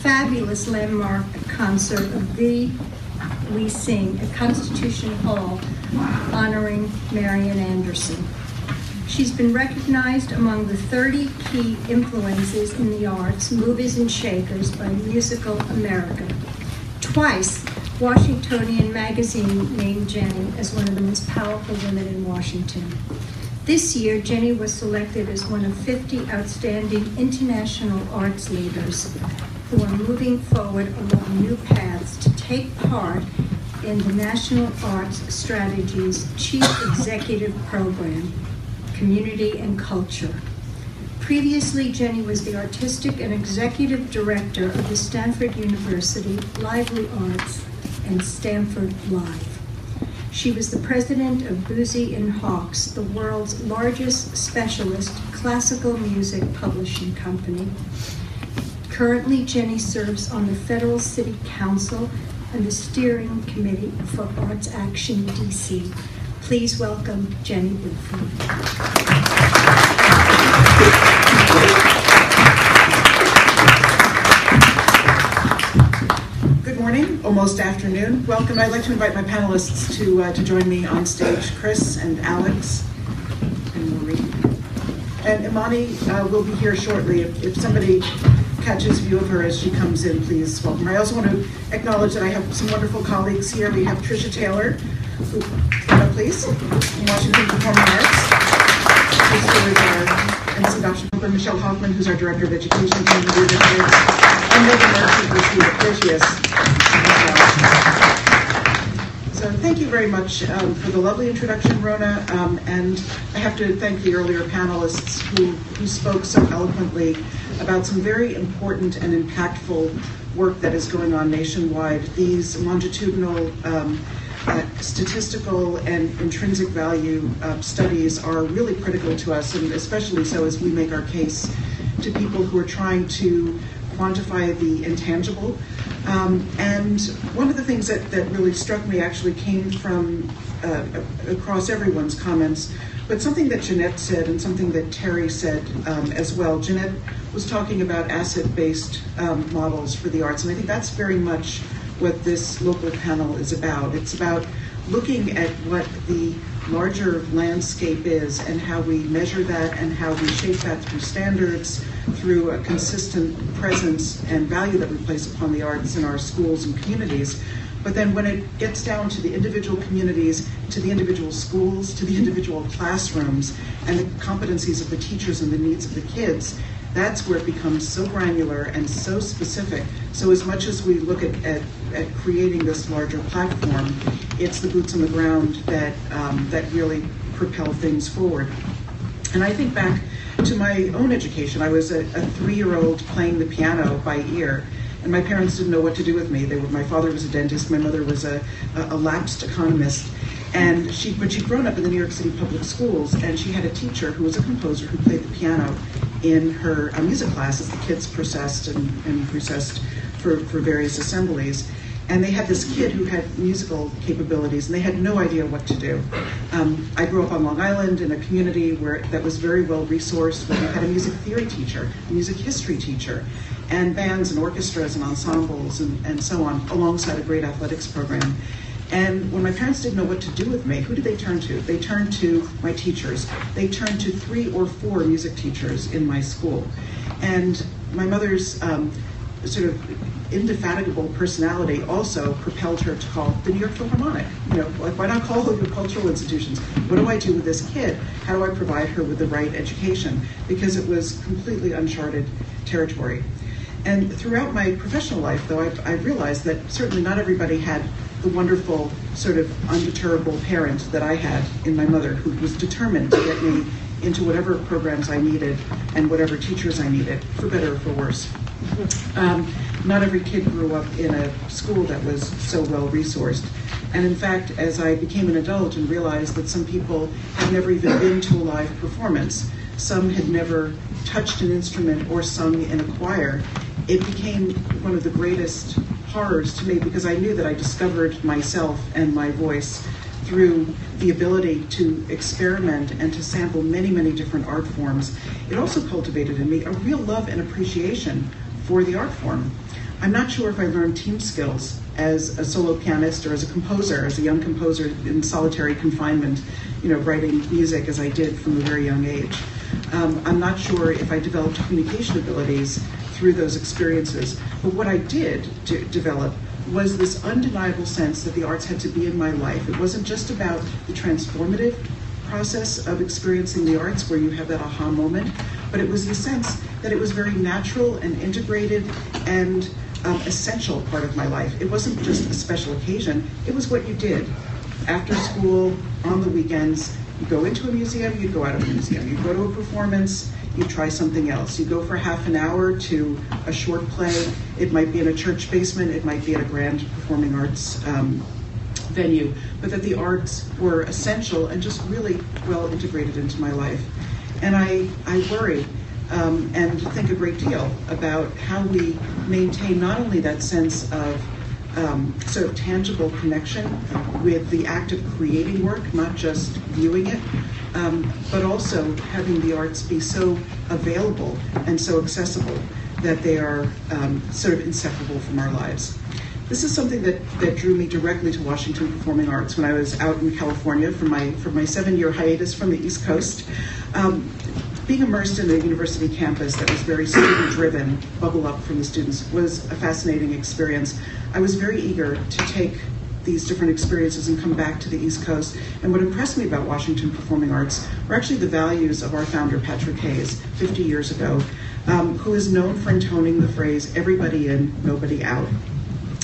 fabulous landmark concert of We Sing at Constitution Hall honoring Marian Anderson. She's been recognized among the 30 key influences in the arts, movers and shakers by Musical America. Twice, Washingtonian magazine named Jenny as one of the most powerful women in Washington. This year, Jenny was selected as one of 50 outstanding international arts leaders who are moving forward along new paths to take part in the National Arts Strategy's Chief Executive Program, Community and Culture. Previously, Jenny was the Artistic and Executive Director of the Stanford University Lively Arts and Stanford Live. She was the president of Boosey and Hawkes, the world's largest specialist classical music publishing company. Currently, Jenny serves on the Federal City Council and the Steering Committee for Arts Action DC. Please welcome Jenny Wilford. Good morning, almost afternoon. Welcome. I'd like to invite my panelists to join me on stage, Chris and Alex and Marie. And Imani will be here shortly. If somebody catches view of her as she comes in, please welcome her. I also want to acknowledge that I have some wonderful colleagues here. We have Tricia Taylor, who, please, from Washington Performing Arts. And Sebastian Cooper, Michelle Hoffman, who's our Director of Education, and Megan Murphy, who's here at Critius. So thank you very much for the lovely introduction, Rona, and I have to thank the earlier panelists who spoke so eloquently about some very important and impactful work that is going on nationwide. These longitudinal statistical and intrinsic value studies are really critical to us, and especially so as we make our case to people who are trying to quantify the intangible. And one of the things that really struck me actually came from across everyone's comments, but something that Jeanette said and something that Terry said as well. Jeanette was talking about asset-based models for the arts, and I think that's very much what this local panel is about. It's about looking at what the larger landscape is and how we measure that and how we shape that through standards, through a consistent presence and value that we place upon the arts in our schools and communities. But then when it gets down to the individual communities, to the individual schools, to the individual classrooms, and the competencies of the teachers and the needs of the kids, that's where it becomes so granular and so specific. So as much as we look at creating this larger platform, it's the boots on the ground that really propel things forward. And I think back to my own education. I was a 3-year-old playing the piano by ear, and my parents didn't know what to do with me. My father was a dentist, my mother was a lapsed economist, and she'd grown up in the New York City public schools, and she had a teacher who was a composer who played the piano in her music class as the kids processed and recessed for various assemblies. And they had this kid who had musical capabilities, and they had no idea what to do. I grew up on Long Island in a community that was very well resourced, where we had a music theory teacher, a music history teacher, and bands and orchestras and ensembles and so on, alongside a great athletics program. And when my parents didn't know what to do with me, who did they turn to? They turned to my teachers. They turned to 3 or 4 music teachers in my school. And my mother's sort of indefatigable personality also propelled her to call the New York Philharmonic. Like, why not call your cultural institutions? What do I do with this kid? How do I provide her with the right education? Because it was completely uncharted territory. And throughout my professional life, though, I realized that certainly not everybody had the wonderful, sort of undeterrable parent that I had in my mother, who was determined to get me into whatever programs I needed and whatever teachers I needed, for better or for worse. Not every kid grew up in a school that was so well resourced. And in fact, as I became an adult and realized that some people had never even been to a live performance, some had never touched an instrument or sung in a choir, it became one of the greatest horrors to me, because I knew that I discovered myself and my voice through the ability to experiment and to sample many, many different art forms. It also cultivated in me a real love and appreciation for the art form. I'm not sure if I learned team skills as a solo pianist or as a composer, as a young composer in solitary confinement, writing music as I did from a very young age. I'm not sure if I developed communication abilities through those experiences, but what I did develop was this undeniable sense that the arts had to be in my life. It wasn't just about the transformative process of experiencing the arts where you have that aha moment, but it was the sense that it was very natural and integrated and essential part of my life. It wasn't just a special occasion, it was what you did. After school, on the weekends, you go into a museum, you go out of a museum. You go to a performance, you try something else. You go for half an hour to a short play. It might be in a church basement, it might be at a grand performing arts venue, but that the arts were essential and just really well integrated into my life. And I worry and think a great deal about how we maintain not only that sense of sort of tangible connection with the act of creating work, not just viewing it, but also having the arts be so available and so accessible that they are sort of inseparable from our lives. This is something that drew me directly to Washington Performing Arts when I was out in California for my 7-year hiatus from the East Coast. Being immersed in a university campus that was very student-driven, bubble up from the students, was a fascinating experience. I was very eager to take these different experiences and come back to the East Coast. And what impressed me about Washington Performing Arts were actually the values of our founder, Patrick Hayes, 50 years ago, who is known for intoning the phrase, everybody in, nobody out.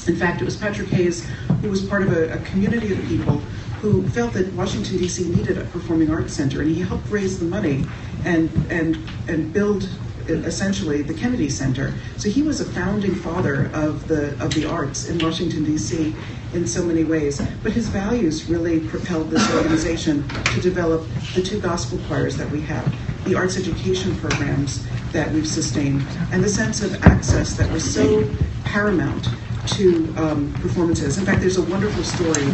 In fact, it was Patrick Hayes who was part of a community of people who felt that Washington, D.C. needed a performing arts center, and he helped raise the money and build essentially the Kennedy Center. So he was a founding father of the arts in Washington, D.C. in so many ways. But his values really propelled this organization to develop the 2 gospel choirs that we have, the arts education programs that we've sustained, and the sense of access that was so paramount to performances. In fact, there's a wonderful story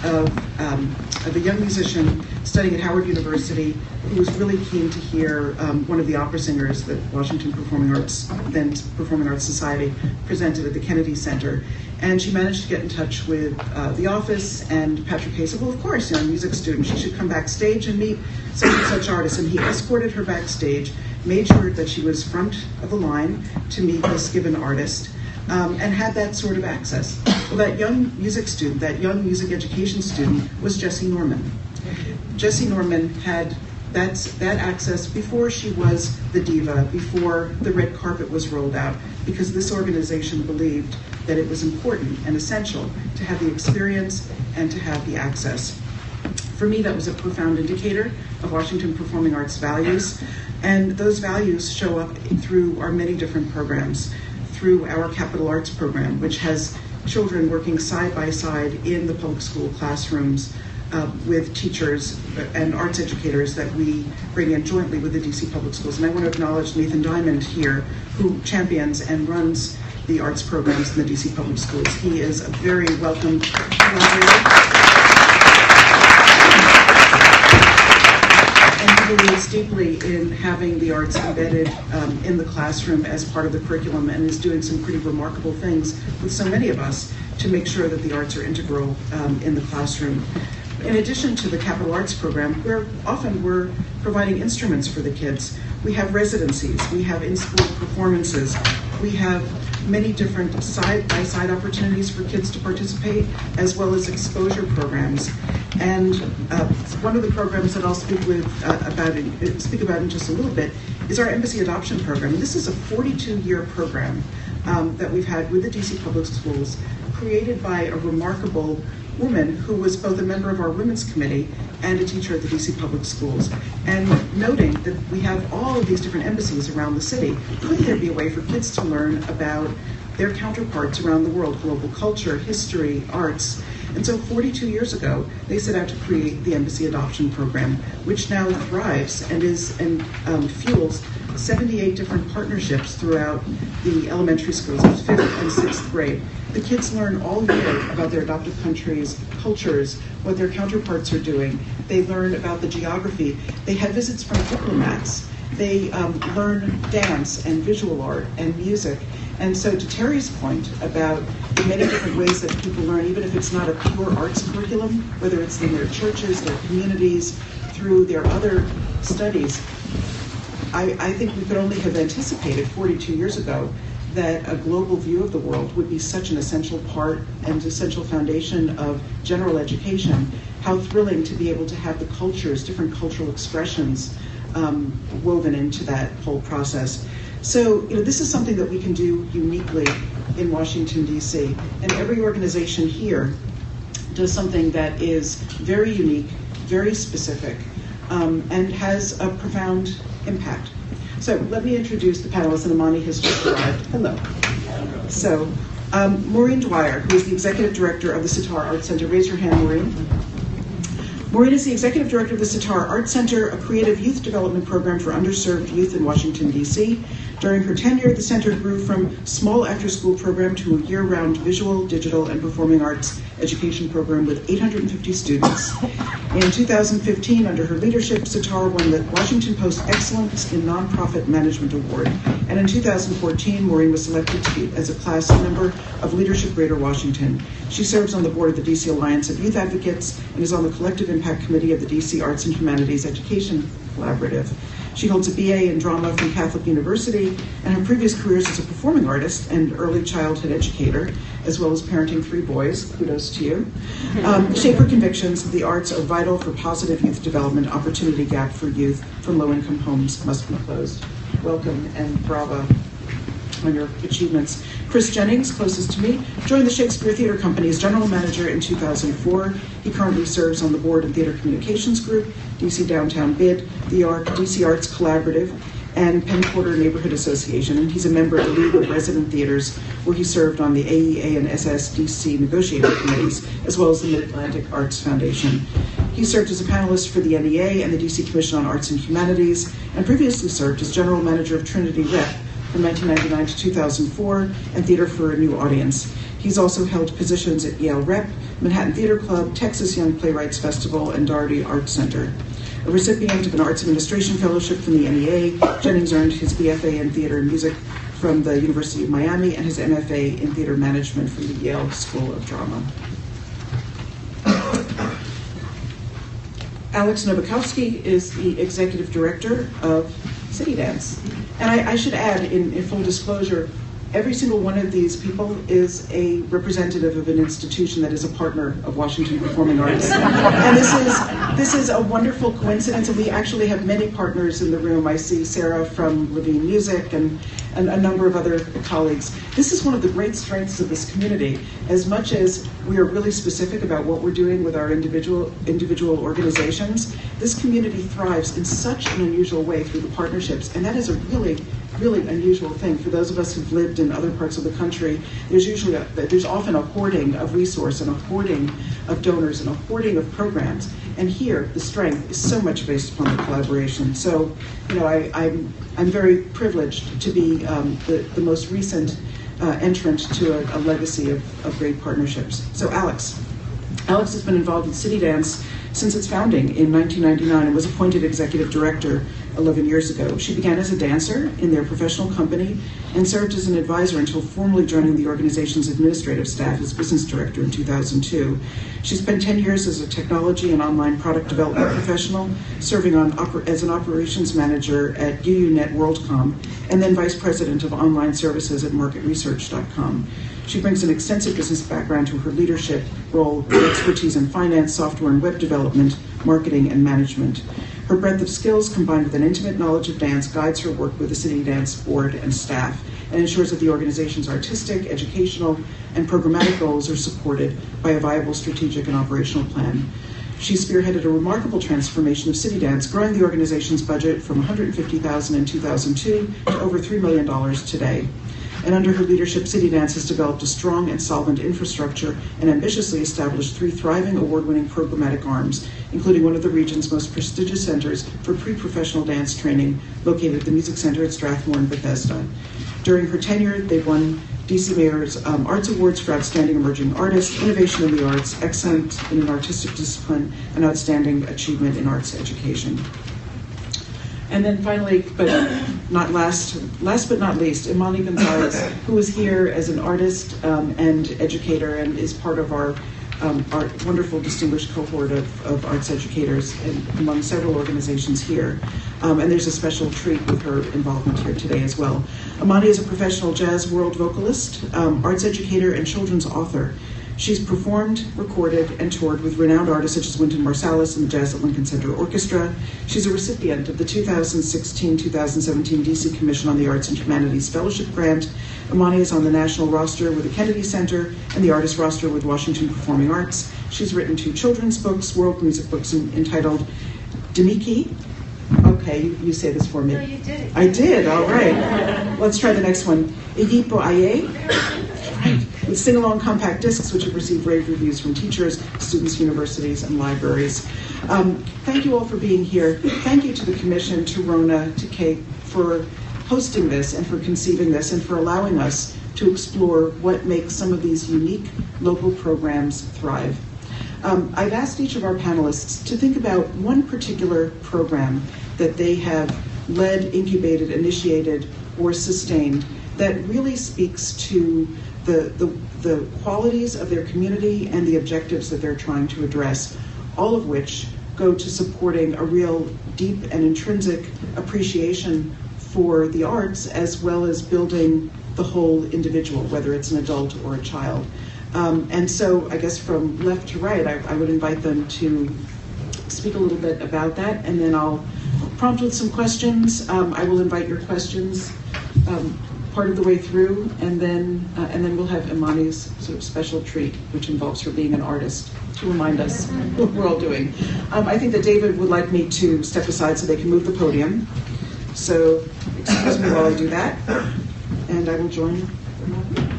of a young musician studying at Howard University who was really keen to hear one of the opera singers that Washington Performing Arts, then Performing Arts Society, presented at the Kennedy Center. And she managed to get in touch with the office, and Patrick Hayes said, well, of course, a music student, she should come backstage and meet such and such artists. And he escorted her backstage, made sure that she was front of the line to meet this given artist, and had that sort of access. Well, that young music student, that young music education student, was Jessie Norman. Jessie Norman had that access before she was the diva, before the red carpet was rolled out, because this organization believed that it was important and essential to have the experience and to have the access. For me, that was a profound indicator of Washington Performing Arts values, and those values show up through our many different programs. Through our Capital Arts program, which has children working side by side in the public school classrooms with teachers and arts educators that we bring in jointly with the DC Public Schools. And I want to acknowledge Nathan Diamond here, who champions and runs the arts programs in the DC Public Schools. He is a very welcome collaborator. He believes deeply in having the arts embedded in the classroom as part of the curriculum, and is doing some pretty remarkable things with so many of us to make sure that the arts are integral in the classroom. In addition to the Capital Arts program, we're providing instruments for the kids. We have residencies, we have in-school performances, we have many different side-by-side opportunities for kids to participate, as well as exposure programs. And one of the programs that I'll speak about in just a little bit is our Embassy Adoption Program. This is a 42-year program that we've had with the DC Public Schools, created by a remarkable woman who was both a member of our Women's Committee and a teacher at the DC Public Schools. And noting that we have all of these different embassies around the city, could there be a way for kids to learn about their counterparts around the world, global culture, history, arts? And so 42 years ago, they set out to create the Embassy Adoption Program, which now thrives and fuels 78 different partnerships throughout the elementary schools, 5th and 6th grade. The kids learn all year about their adoptive countries, cultures, what their counterparts are doing. They learn about the geography. They have visits from diplomats. They learn dance and visual art and music. And so to Terry's point about the many different ways that people learn, even if it's not a pure arts curriculum, whether it's in their churches, their communities, through their other studies, I think we could only have anticipated 42 years ago that a global view of the world would be such an essential part and essential foundation of general education. How thrilling to be able to have the cultures, different cultural expressions woven into that whole process. So, this is something that we can do uniquely in Washington, D.C. And every organization here does something that is very unique, very specific, and has a profound impact. So let me introduce the panelists, and Amani has just arrived. Hello. So, Maureen Dwyer, who is the Executive Director of the Sitar Arts Center. Raise your hand, Maureen. Maureen is the Executive Director of the Sitar Arts Center, a creative youth development program for underserved youth in Washington, D.C. During her tenure, the center grew from small after-school program to a year-round visual, digital, and performing arts education program with 850 students. In 2015, under her leadership, Sitar won the Washington Post Excellence in Nonprofit Management Award. And in 2014, Maureen was selected as a class member of Leadership Greater Washington. She serves on the board of the DC Alliance of Youth Advocates and is on the Collective Impact Committee of the DC Arts and Humanities Education Collaborative. She holds a BA in drama from Catholic University, and her previous careers as a performing artist and early childhood educator, as well as parenting 3 boys, kudos to you, shape her convictions that the arts are vital for positive youth development. Opportunity gap for youth from low-income homes must be closed. Welcome and bravo on your achievements. Chris Jennings, closest to me, joined the Shakespeare Theater Company as general manager in 2004. He currently serves on the board of Theater Communications Group, DC Downtown BID, the DC Arts Collaborative, and Penn Quarter Neighborhood Association, and he's a member of the League of Resident Theaters, where he served on the AEA and SSDC negotiating committees, as well as the Mid-Atlantic Arts Foundation. He served as a panelist for the NEA and the DC Commission on Arts and Humanities, and previously served as general manager of Trinity Rep from 1999 to 2004, and Theater for a New Audience. He's also held positions at Yale Rep, Manhattan Theater Club, Texas Young Playwrights Festival, and Doherty Arts Center. A recipient of an Arts Administration Fellowship from the NEA, Jennings earned his BFA in Theater and Music from the University of Miami and his MFA in Theater Management from the Yale School of Drama. Alex Nowakowski is the Executive Director of City Dance. And I should add, in full disclosure, every single one of these people is a representative of an institution that is a partner of Washington Performing Arts. And this is a wonderful coincidence, and we actually have many partners in the room. I see Sarah from Levine Music and a number of other colleagues. This is one of the great strengths of this community. As much as we are really specific about what we're doing with our individual organizations, this community thrives in such an unusual way through the partnerships, and that is a really unusual thing. For those of us who've lived in other parts of the country, there's often a hoarding of resource and a hoarding of donors and a hoarding of programs. And here, the strength is so much based upon the collaboration. So, I'm very privileged to be the most recent entrant to a legacy of great partnerships. So Alex has been involved with City Dance since its founding in 1999 and was appointed executive director 11 years ago. She began as a dancer in their professional company and served as an advisor until formally joining the organization's administrative staff as business director in 2002. She spent 10 years as a technology and online product development professional, serving as an operations manager at UUNet WorldCom, and then vice president of online services at marketresearch.com. She brings an extensive business background to her leadership role with expertise in finance, software and web development, marketing, and management. Her breadth of skills, combined with an intimate knowledge of dance, guides her work with the City Dance board and staff, and ensures that the organization's artistic, educational, and programmatic goals are supported by a viable strategic and operational plan. She spearheaded a remarkable transformation of City Dance, growing the organization's budget from $150,000 in 2002 to over $3 million today. And under her leadership, City Dance has developed a strong and solvent infrastructure and ambitiously established 3 thriving, award-winning programmatic arms, including one of the region's most prestigious centers for pre-professional dance training, located at the Music Center at Strathmore and Bethesda. During her tenure, they won DC Mayor's Arts Awards for Outstanding Emerging Artist, Innovation in the Arts, Excellent in an Artistic Discipline, and Outstanding Achievement in Arts Education. And then finally, but not last but not least, Imani Gonzalez, who is here as an artist and educator and is part of our wonderful distinguished cohort of arts educators among several organizations here. And there's a special treat with her involvement here today as well. Imani is a professional jazz world vocalist, arts educator, and children's author. She's performed, recorded, and toured with renowned artists such as Wynton Marsalis and the Jazz at Lincoln Center Orchestra. She's a recipient of the 2016-2017 DC Commission on the Arts and Humanities Fellowship Grant. Imani is on the national roster with the Kennedy Center and the artist roster with Washington Performing Arts. She's written 2 children's books, world music books entitled Demiki. Okay, you say this for me. No, you did it. I did, all right. Let's try the next one. Egipo Aye. Right. With sing-along compact discs, which have received rave reviews from teachers, students, universities, and libraries. Thank you all for being here. Thank you to the Commission, to Rona, to Kate, for hosting this and for conceiving this and for allowing us to explore what makes some of these unique local programs thrive. I've asked each of our panelists to think about one particular program that they have led, incubated, initiated, or sustained that really speaks to the qualities of their community and the objectives that they're trying to address, all of which go to supporting a real deep and intrinsic appreciation for the arts, as well as building the whole individual, whether it's an adult or a child. And so I guess from left to right, I would invite them to speak a little bit about that, and then I'll prompt with some questions. I will invite your questions part of the way through, and then we'll have Imani's sort of special treat, which involves her being an artist, to remind us what we're all doing. I think that David would like me to step aside so they can move the podium. So excuse me while I do that, and I will join Imani.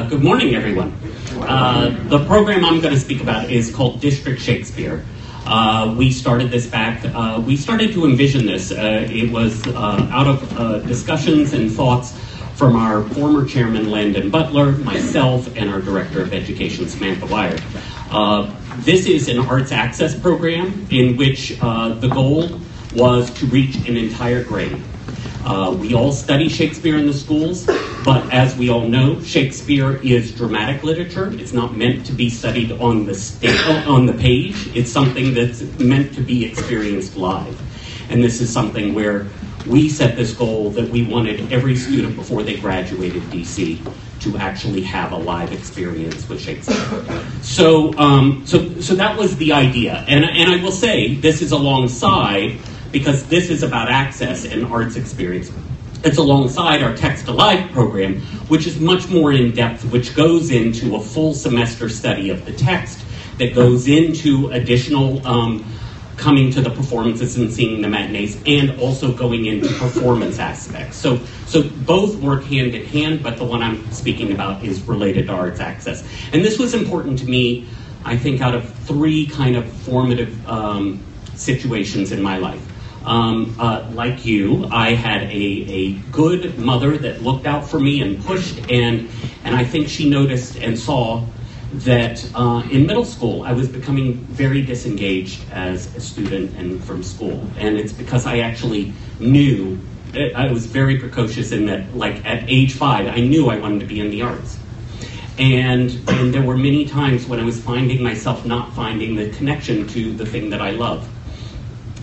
Good morning, everyone. The program I'm going to speak about is called District Shakespeare. We started this back, we started to envision this. It was out of discussions and thoughts from our former chairman, Landon Butler, myself, and our director of education, Samantha Wire. This is an arts access program in which the goal was to reach an entire grade. We all study Shakespeare in the schools, but as we all know, Shakespeare is dramatic literature. It's not meant to be studied on the page. It's something that's meant to be experienced live. And this is something where we set this goal that we wanted every student before they graduated DC to actually have a live experience with Shakespeare. So that was the idea. And I will say, this is alongside, because this is about access and arts experience. It's alongside our Text Alive program, which is much more in-depth, which goes into a full semester study of the text, that goes into additional coming to the performances and seeing the matinees, and also going into performance aspects. So both work hand in hand, but the one I'm speaking about is related to arts access. And this was important to me, I think, out of 3 kind of formative situations in my life. Like you, I had a good mother that looked out for me and pushed, and I think she noticed and saw that in middle school I was becoming very disengaged as a student and from school. And it's because I actually knew, I was very precocious in that, like at age 5, I knew I wanted to be in the arts. And there were many times when I was finding myself not finding the connection to the thing that I love.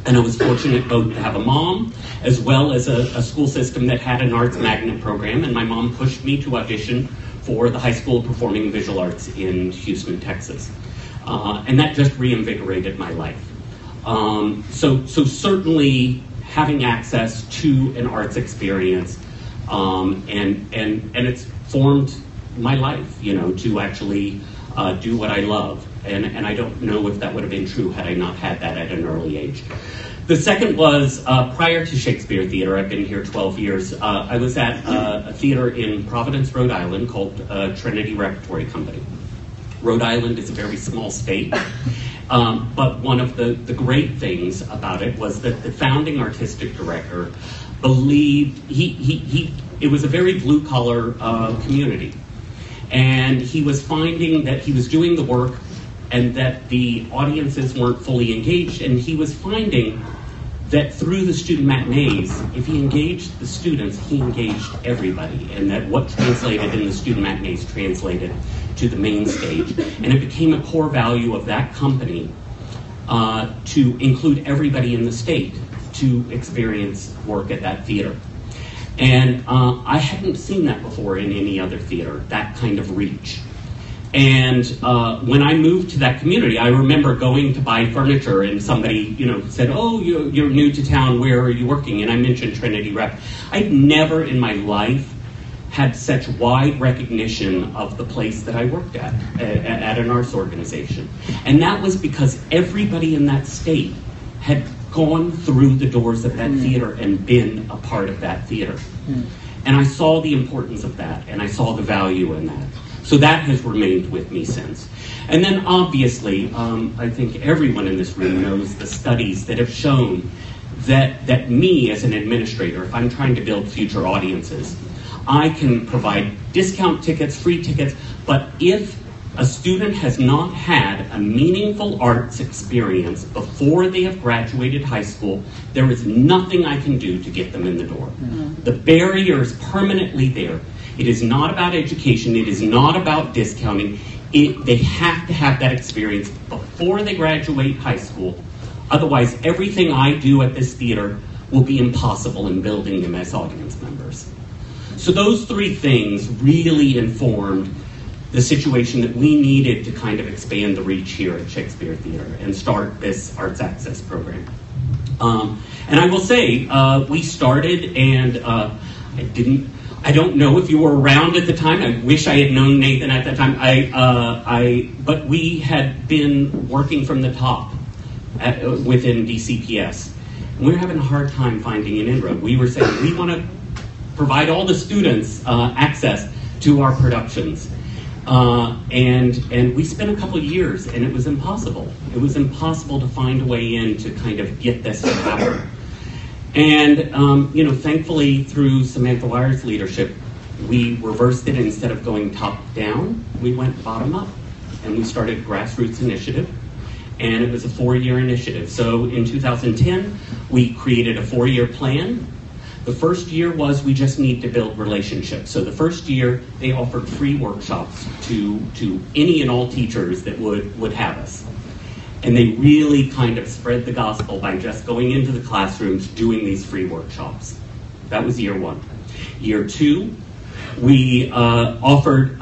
And I was fortunate both to have a mom as well as a school system that had an arts magnet program, and my mom pushed me to audition for the High School of Performing and Visual Arts in Houston, Texas. And that just reinvigorated my life. So certainly having access to an arts experience, and it's formed my life, you know, to actually do what I love. And I don't know if that would have been true had I not had that at an early age. The second was, prior to Shakespeare Theater, I've been here 12 years, I was at a theater in Providence, Rhode Island called Trinity Repertory Company. Rhode Island is a very small state, but one of the great things about it was that the founding artistic director believed, it was a very blue-collar community. And he was finding that he was doing the work and that the audiences weren't fully engaged, and he was finding that through the student matinees, if he engaged the students, he engaged everybody, and that what translated in the student matinees translated to the main stage. And it became a core value of that company to include everybody in the state to experience work at that theater. And I hadn't seen that before in any other theater, that kind of reach. And when I moved to that community, I remember going to buy furniture and somebody, said, "Oh, you're new to town, where are you working?" And I mentioned Trinity Rep. I'd never in my life had such wide recognition of the place that I worked at an arts organization. And that was because everybody in that state had gone through the doors of that theater and been a part of that theater. And I saw the importance of that, and I saw the value in that. So that has remained with me since. And then obviously, I think everyone in this room knows the studies that have shown that me as an administrator, if I'm trying to build future audiences, I can provide discount tickets, free tickets, but if a student has not had a meaningful arts experience before they have graduated high school, there is nothing I can do to get them in the door. The barrier is permanently there. It is not about education. It is not about discounting. They have to have that experience before they graduate high school. Otherwise, everything I do at this theater will be impossible in building them as audience members. So those three things really informed the situation that we needed to kind of expand the reach here at Shakespeare Theater and start this Arts Access program. And I will say, we started, and I don't know if you were around at the time. I wish I had known Nathan at that time. But we had been working from the top within DCPS. And we were having a hard time finding an inroad. We were saying, we want to provide all the students access to our productions. And we spent a couple of years, and it was impossible. It was impossible to find a way in to kind of get this to happen. And, thankfully, through Samantha Wyer's leadership, we reversed it. Instead of going top down, we went bottom up. And we started a grassroots initiative. And it was a 4-year initiative. So in 2010, we created a 4-year plan. The first year was we just need to build relationships. So the first year, they offered free workshops to any and all teachers that would have us. And they really kind of spread the gospel by just going into the classrooms, doing these free workshops. That was year 1. Year 2, we offered,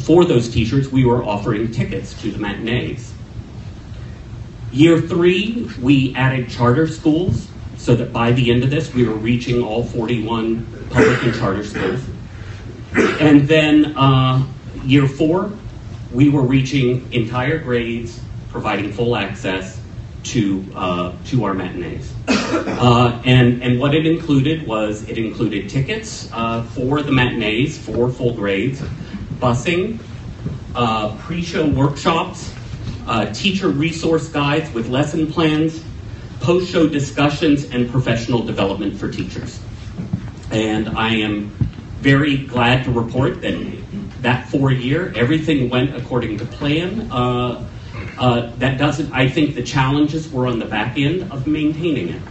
for those teachers, we were offering tickets to the matinees. Year 3, we added charter schools, so that by the end of this, we were reaching all 41 public and charter schools. And then year 4, we were reaching entire grades, providing full access to our matinees. And what it included was, it included tickets for the matinees, for full grades, busing, pre-show workshops, teacher resource guides with lesson plans, post-show discussions, and professional development for teachers. And I am very glad to report that 4-year, everything went according to plan. I think the challenges were on the back end of maintaining it.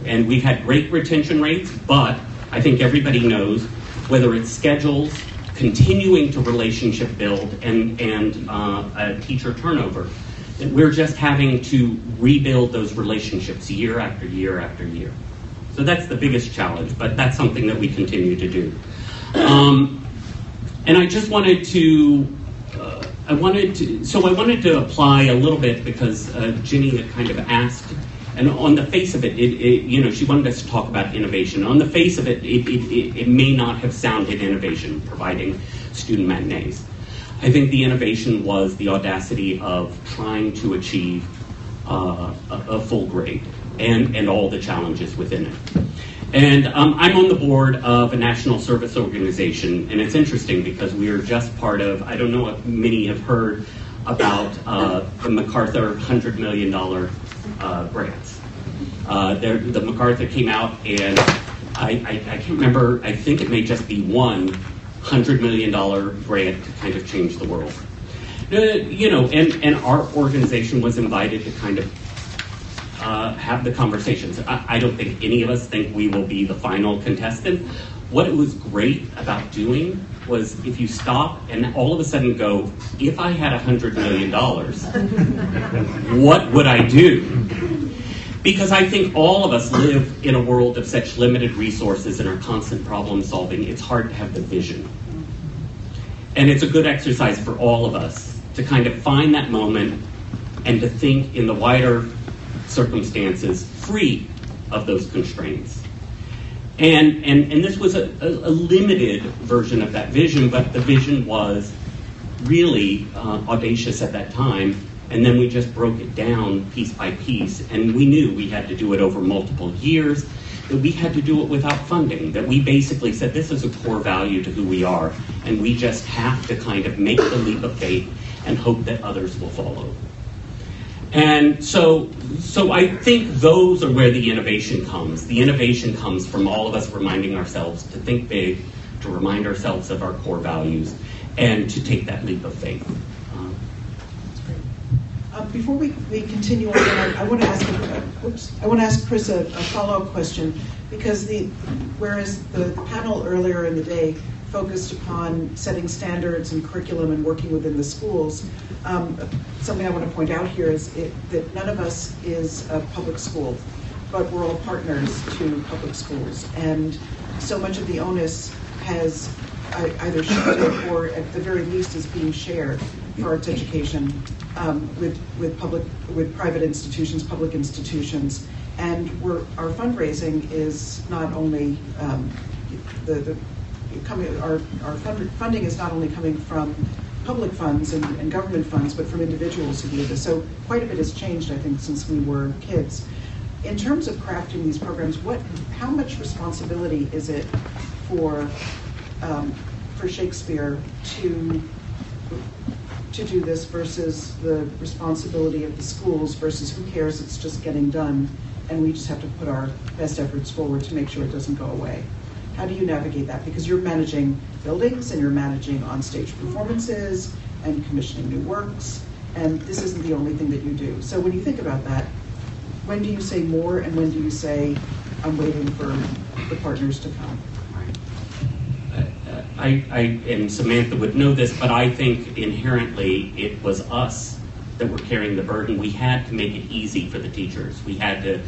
And we've had great retention rates, but I think everybody knows, whether it's schedules, continuing to relationship build, and teacher turnover, that we're just having to rebuild those relationships year after year after year. So that's the biggest challenge, but that's something that we continue to do. And I just wanted to, I wanted to apply a little bit, because Ginny had kind of asked, and on the face of it, she wanted us to talk about innovation. On the face of it, it may not have sounded innovation, providing student matinees. I think the innovation was the audacity of trying to achieve a full grade and all the challenges within it. And I'm on the board of a national service organization, and it's interesting because we are just part of, I don't know if many have heard about the MacArthur $100 million grants. The MacArthur came out, and I can't remember, I think it may just be one $100 million grant to kind of change the world. And our organization was invited to kind of have the conversations. I don't think any of us think we will be the final contestant. What it was great about doing was if you stop and all of a sudden go, if I had $100 million, what would I do? Because I think all of us live in a world of such limited resources and are constant problem solving, it's hard to have the vision. And it's a good exercise for all of us to kind of find that moment and to think in the wider circumstances free of those constraints. And this was a limited version of that vision, but the vision was really audacious at that time. And then we just broke it down piece by piece. And we knew we had to do it over multiple years, that we had to do it without funding, that we basically said this is a core value to who we are. And we just have to kind of make the leap of faith and hope that others will follow. And so I think those are where the innovation comes. The innovation comes from all of us reminding ourselves to think big, to remind ourselves of our core values, and to take that leap of faith. Before we continue on, I want to ask Chris a follow-up question, because whereas the panel earlier in the day focused upon setting standards and curriculum and working within the schools, something I want to point out here is that none of us is a public school, but we're all partners to public schools, and so much of the onus has either shifted or at the very least is being shared for arts education with private institutions, public institutions, and our fundraising is not only our funding is not only coming from public funds and government funds, but from individuals who do this. So quite a bit has changed, I think, since we were kids. In terms of crafting these programs, how much responsibility is it for Shakespeare to do this versus the responsibility of the schools versus who cares, it's just getting done, and we just have to put our best efforts forward to make sure it doesn't go away? How do you navigate that? Because you're managing buildings and you're managing on-stage performances and commissioning new works, and this isn't the only thing that you do. So when you think about that, when do you say more and when do you say, I'm waiting for the partners to come? And Samantha would know this, but I think inherently it was us that were carrying the burden. We had to make it easy for the teachers. We had to,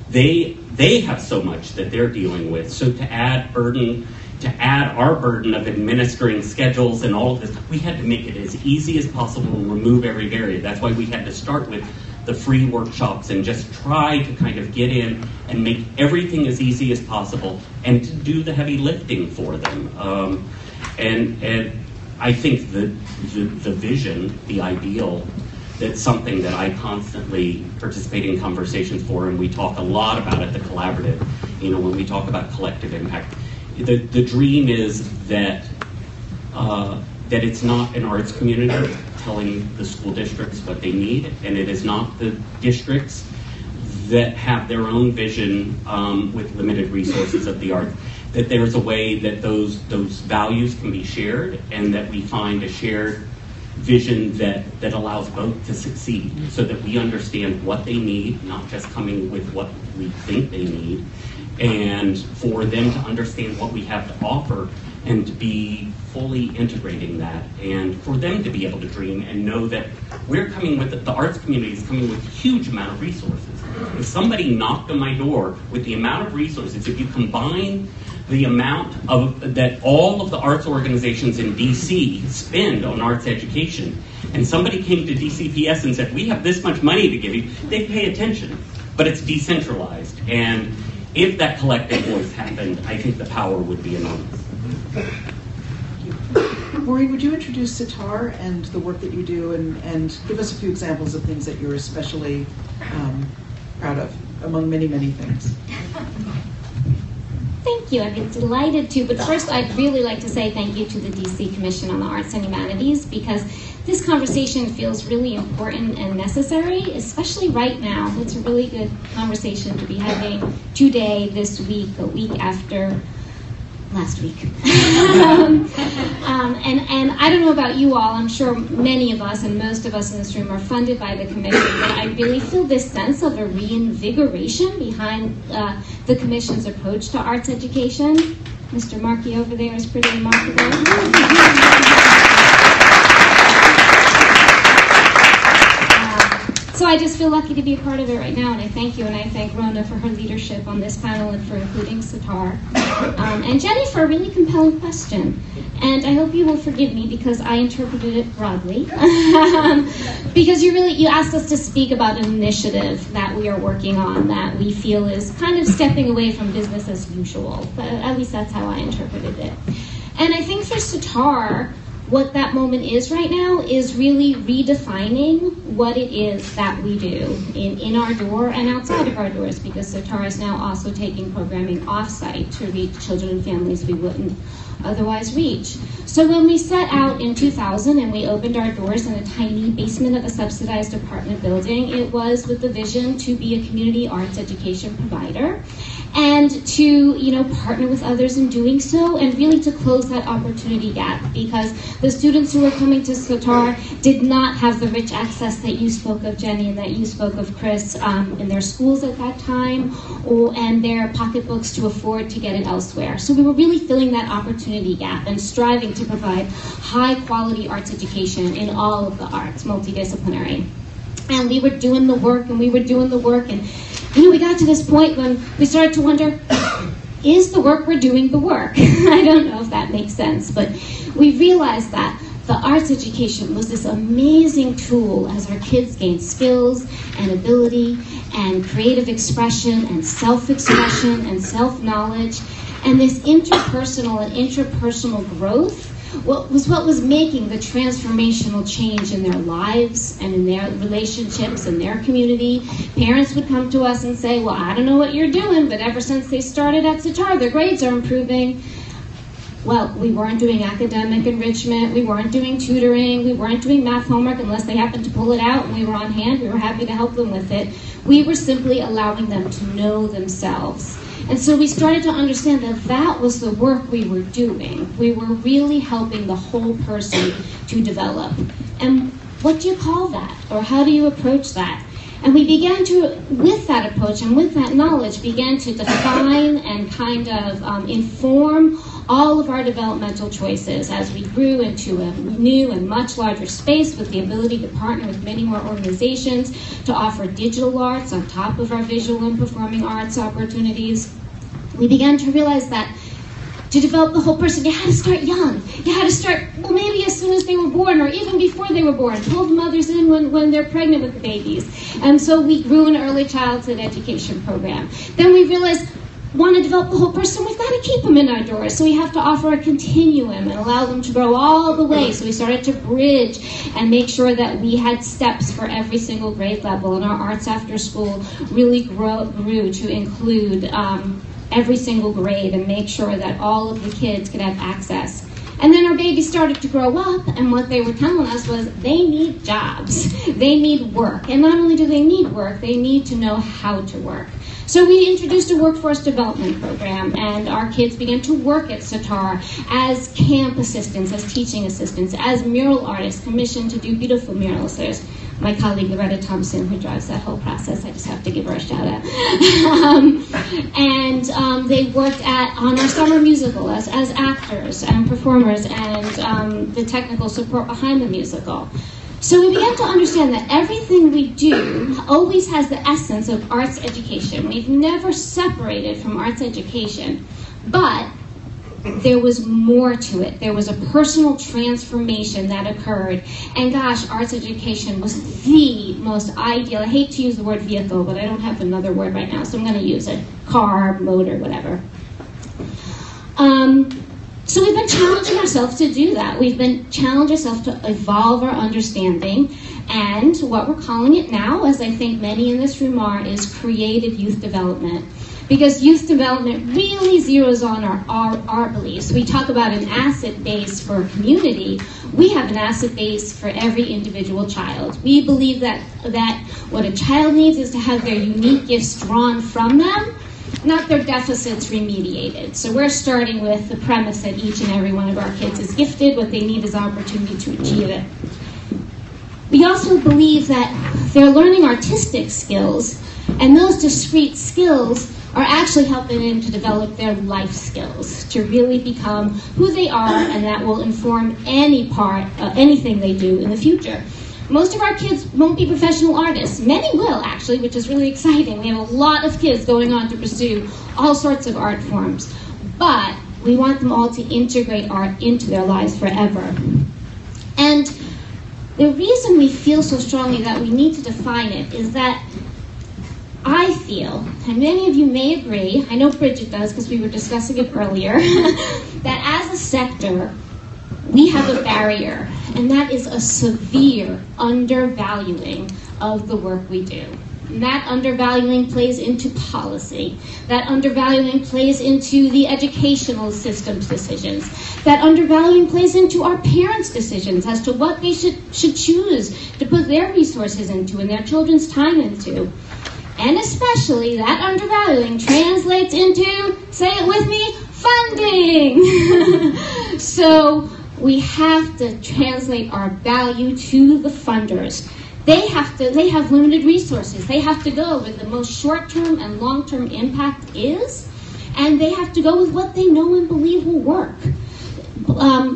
they have so much that they're dealing with. So to add our burden of administering schedules and all of this, we had to make it as easy as possible and remove every barrier. That's why we had to start with the free workshops and just try to kind of get in and make everything as easy as possible and to do the heavy lifting for them. And I think the vision, the ideal, that's something that I constantly participate in conversations for, and we talk a lot about at the collaborative, when we talk about collective impact. The dream is that it's not an arts community telling the school districts what they need, and it is not the districts that have their own vision with limited resources of the arts, that there's a way that those values can be shared and that we find a shared vision that allows both to succeed so that we understand what they need, not just coming with what we think they need, and for them to understand what we have to offer and to be fully integrating that, and for them to be able to dream and know that we're coming with, the arts community is coming with a huge amount of resources. If somebody knocked on my door with the amount of resources, if you combine the amount that all of the arts organizations in DC spend on arts education, and somebody came to DCPS and said, we have this much money to give you, they'd pay attention, but it's decentralized. And if that collective voice happened, I think the power would be enormous. Maureen, would you introduce Sitar and the work that you do and give us a few examples of things that you're especially proud of, among many, many things? Thank you. I'd be delighted to. But first, I'd really like to say thank you to the DC Commission on the Arts and Humanities, because this conversation feels really important and necessary, especially right now. It's a really good conversation to be having today, this week, a week after last week. And I don't know about you all, I'm sure many of us and most of us in this room are funded by the Commission, but I really feel this sense of a reinvigoration behind the Commission's approach to arts education. Mr. Markey over there is pretty remarkable. So I just feel lucky to be a part of it right now, and I thank you, and I thank Rona for her leadership on this panel and for including Sitar. And Jenny for a really compelling question. And I hope you will forgive me because I interpreted it broadly. Because you asked us to speak about an initiative that we are working on that we feel is kind of stepping away from business as usual. But at least that's how I interpreted it. And I think for Sitar, what that moment is right now is really redefining what it is that we do in our door and outside of our doors, because Sitar is now also taking programming off-site to reach children and families we wouldn't otherwise reach. So when we set out in 2000 and we opened our doors in a tiny basement of a subsidized apartment building, it was with the vision to be a community arts education provider and to, partner with others in doing so, and really to close that opportunity gap, because the students who were coming to Sitar did not have the rich access that you spoke of, Jenny, and that you spoke of, Chris, in their schools at that time, and their pocketbooks to afford to get it elsewhere. So we were really filling that opportunity gap and striving to provide high-quality arts education in all of the arts, multidisciplinary. And we were doing the work, and we we got to this point when we started to wonder, is the work we're doing the work? I don't know if that makes sense, but we realized that the arts education was this amazing tool as our kids gained skills and ability and creative expression and self-expression and self-knowledge, and this interpersonal and intrapersonal growth what was making the transformational change in their lives and in their relationships and their community. Parents would come to us and say, well, I don't know what you're doing, but ever since they started at Sitar, their grades are improving. Well, we weren't doing academic enrichment, we weren't doing tutoring, we weren't doing math homework unless they happened to pull it out and we were on hand. We were happy to help them with it. We were simply allowing them to know themselves. And so we started to understand that that was the work we were doing. We were really helping the whole person to develop. And what do you call that? Or how do you approach that? And we began to, with that approach and with that knowledge, began to define and kind of inform all of our developmental choices as we grew into a new and much larger space with the ability to partner with many more organizations to offer digital arts on top of our visual and performing arts opportunities. We began to realize that to develop the whole person, you had to start young. You had to start, well, maybe as soon as they were born or even before they were born. Pull the mothers in when they're pregnant with the babies. And so we grew an early childhood education program. Then we realized, want to develop the whole person, we've got to keep them in our doors. So we have to offer a continuum and allow them to grow all the way. So we started to bridge and make sure that we had steps for every single grade level. And our Arts After School really grew to include every single grade and make sure that all of the kids could have access. And then our babies started to grow up, and what they were telling us was they need jobs. They need work. And not only do they need work, they need to know how to work. So we introduced a workforce development program, and our kids began to work at Sitar as camp assistants, as teaching assistants, as mural artists commissioned to do beautiful murals. There's my colleague Loretta Thompson who drives that whole process. I just have to give her a shout out. They worked on our summer musical as actors and performers and the technical support behind the musical. So we began to understand that everything we do always has the essence of arts education. We've never separated from arts education, but there was more to it. There was a personal transformation that occurred. And gosh, arts education was the most ideal. I hate to use the word vehicle, but I don't have another word right now, so I'm going to use it. Car, motor, whatever. So we've been challenging ourselves to do that. We've been challenging ourselves to evolve our understanding. And what we're calling it now, as I think many in this room are, is creative youth development. Because youth development really zeroes on our beliefs. We talk about an asset base for a community. We have an asset base for every individual child. We believe that what a child needs is to have their unique gifts drawn from them, not their deficits remediated. So we're starting with the premise that each and every one of our kids is gifted. What they need is opportunity to achieve it. We also believe that they're learning artistic skills, and those discrete skills are actually helping them to develop their life skills, to really become who they are, and that will inform anything they do in the future. Most of our kids won't be professional artists. Many will, actually, which is really exciting. We have a lot of kids going on to pursue all sorts of art forms. But we want them all to integrate art into their lives forever. And the reason we feel so strongly that we need to define it is that I feel, and many of you may agree, I know Bridget does because we were discussing it earlier, that as a sector, we have a barrier, and that is a severe undervaluing of the work we do. And that undervaluing plays into policy. That undervaluing plays into the educational system's decisions. That undervaluing plays into our parents' decisions as to what they should choose to put their resources into and their children's time into. And especially that undervaluing translates into, say it with me, funding. So we have to translate our value to the funders. They have limited resources. They have to go where the most short-term and long-term impact is, and they have to go with what they know and believe will work.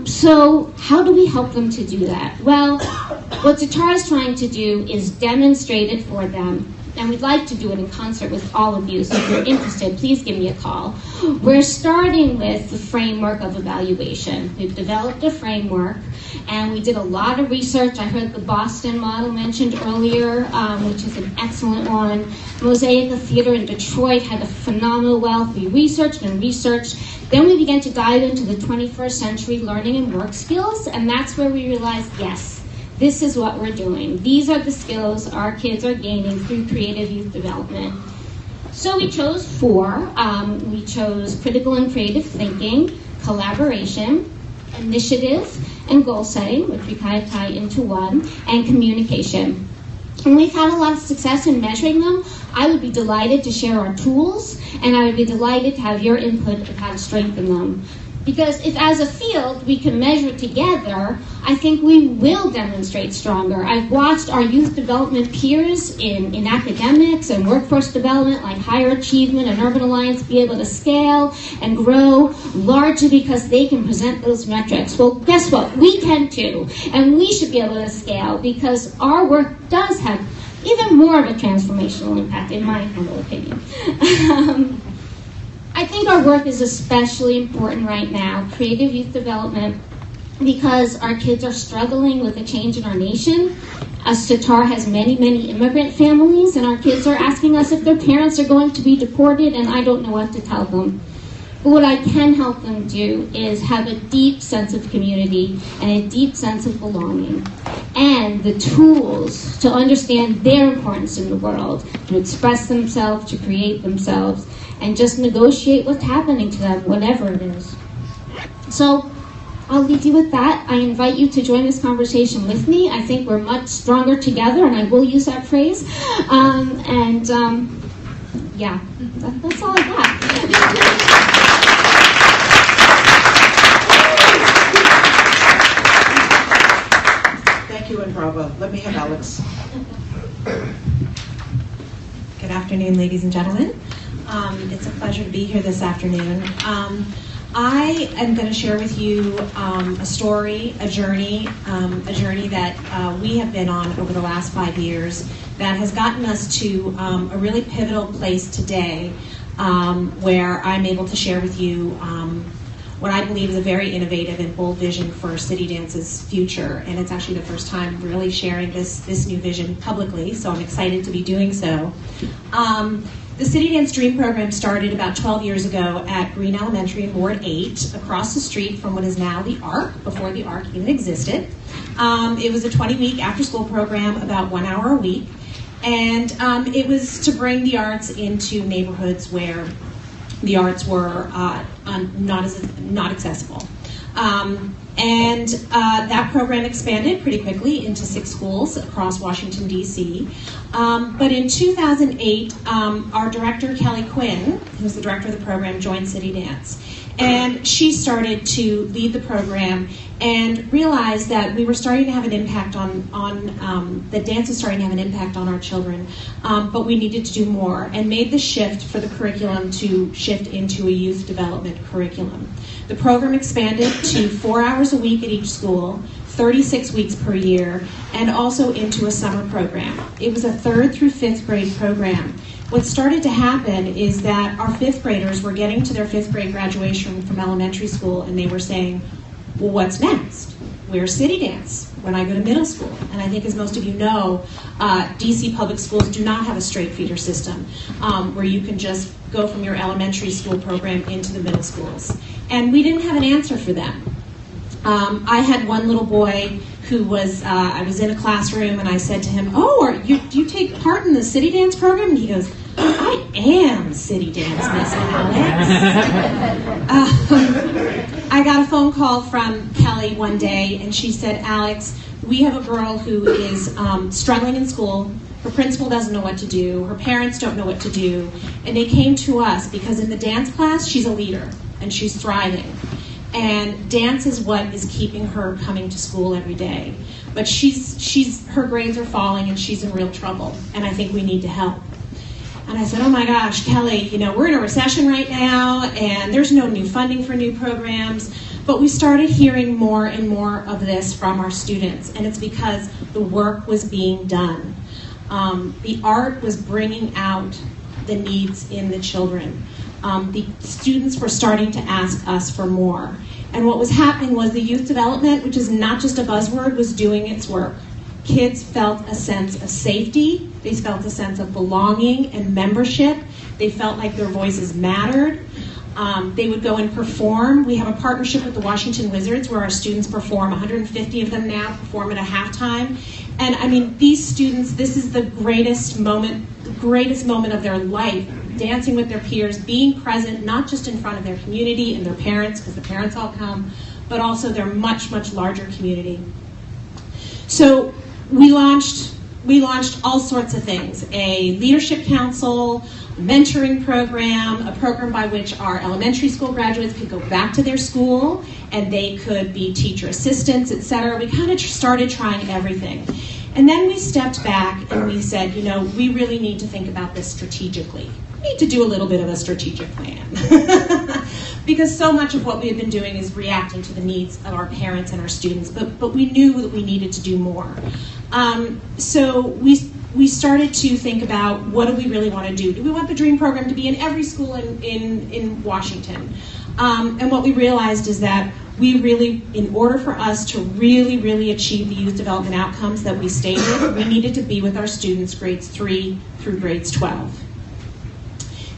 So how do we help them to do that? Well, what Zatar is trying to do is demonstrate it for them. And we'd like to do it in concert with all of you, so if you're interested, please give me a call. We're starting with the framework of evaluation. We've developed a framework, and we did a lot of research. I heard the Boston model mentioned earlier, which is an excellent one. Mosaic Theater in Detroit had a phenomenal wealth. We researched and researched. Then we began to dive into the 21st century learning and work skills, and that's where we realized, yes, this is what we're doing. These are the skills our kids are gaining through creative youth development. So we chose 4. We chose critical and creative thinking, collaboration, initiative, and goal setting, which we kind of tie into one, and communication. And we've had a lot of success in measuring them. I would be delighted to share our tools, and I would be delighted to have your input of how to strengthen them. Because if as a field we can measure together, I think we will demonstrate stronger. I've watched our youth development peers in academics and workforce development like Higher Achievement and Urban Alliance be able to scale and grow largely because they can present those metrics. Well, guess what? We can too. And we should be able to scale because our work does have even more of a transformational impact, in my humble opinion. I think our work is especially important right now, creative youth development, because our kids are struggling with a change in our nation. Zatar has many, many immigrant families, and our kids are asking us if their parents are going to be deported, and I don't know what to tell them. But what I can help them do is have a deep sense of community and a deep sense of belonging, and the tools to understand their importance in the world, to express themselves, to create themselves, and just negotiate what's happening to them, whatever it is. So I'll leave you with that. I invite you to join this conversation with me. I think we're much stronger together, and I will use that phrase. Yeah, that's all I got. Thank you, and bravo. Let me have Alex. Good afternoon, ladies and gentlemen. It's a pleasure to be here this afternoon. I am going to share with you a story, a journey that we have been on over the last 5 years that has gotten us to a really pivotal place today where I'm able to share with you what I believe is a very innovative and bold vision for City Dance's future. And it's actually the first time really sharing this new vision publicly, so I'm excited to be doing so. The City Dance Dream program started about 12 years ago at Green Elementary in Ward 8, across the street from what is now the ARC, before the ARC even existed. It was a 20-week after-school program, about 1 hour a week, and it was to bring the arts into neighborhoods where the arts were not accessible. And that program expanded pretty quickly into 6 schools across Washington, D.C. But in 2008, our director, Kelly Quinn, who's the director of the program, joined City Dance. And she started to lead the program and realized that we were starting to have an impact that dance was starting to have an impact on our children, but we needed to do more, and made the shift for the curriculum to shift into a youth development curriculum. The program expanded to 4 hours a week at each school, 36 weeks per year, and also into a summer program. It was a 3rd through 5th grade program. What started to happen is that our 5th graders were getting to their 5th grade graduation from elementary school, and they were saying, well, what's next? Where's City Dance when I go to middle school? And I think, as most of you know, DC public schools do not have a straight feeder system where you can just go from your elementary school program into the middle schools. And we didn't have an answer for them. I had one little boy who was, I was in a classroom and I said to him, oh, do you take part in the City Dance program? And he goes, I am City Dance, Miss Alex. I got a phone call from Kelly one day and she said, Alex, we have a girl who is struggling in school. Her principal doesn't know what to do. Her parents don't know what to do. And they came to us because in the dance class, she's a leader and she's thriving. And dance is what is keeping her coming to school every day. But her grades are falling and she's in real trouble. And I think we need to help. And I said, oh my gosh, Kelly, we're in a recession right now and there's no new funding for new programs. But we started hearing more and more of this from our students. And it's because the work was being done. The art was bringing out the needs in the children. The students were starting to ask us for more. And what was happening was the youth development, which is not just a buzzword, was doing its work. Kids felt a sense of safety. They felt a sense of belonging and membership. They felt like their voices mattered. They would go and perform. We have a partnership with the Washington Wizards where our students perform. 150 of them now perform at a halftime. And I mean, these students, this is the greatest moment of their life, dancing with their peers, being present, not just in front of their community and their parents, because the parents all come, but also their much, much larger community. So we launched all sorts of things, a leadership council, a mentoring program, a program by which our elementary school graduates could go back to their school and they could be teacher assistants, etc. We kind of started trying everything. And then we stepped back and we said, we really need to think about this strategically. We need to do a little bit of a strategic plan. Because so much of what we had been doing is reacting to the needs of our parents and our students, but we knew that we needed to do more. So we started to think about, what do we really want to do? Do we want the DREAM program to be in every school in Washington? And what we realized is that we really, in order for us to really, really achieve the youth development outcomes that we stated, we needed to be with our students grades 3 through grades 12.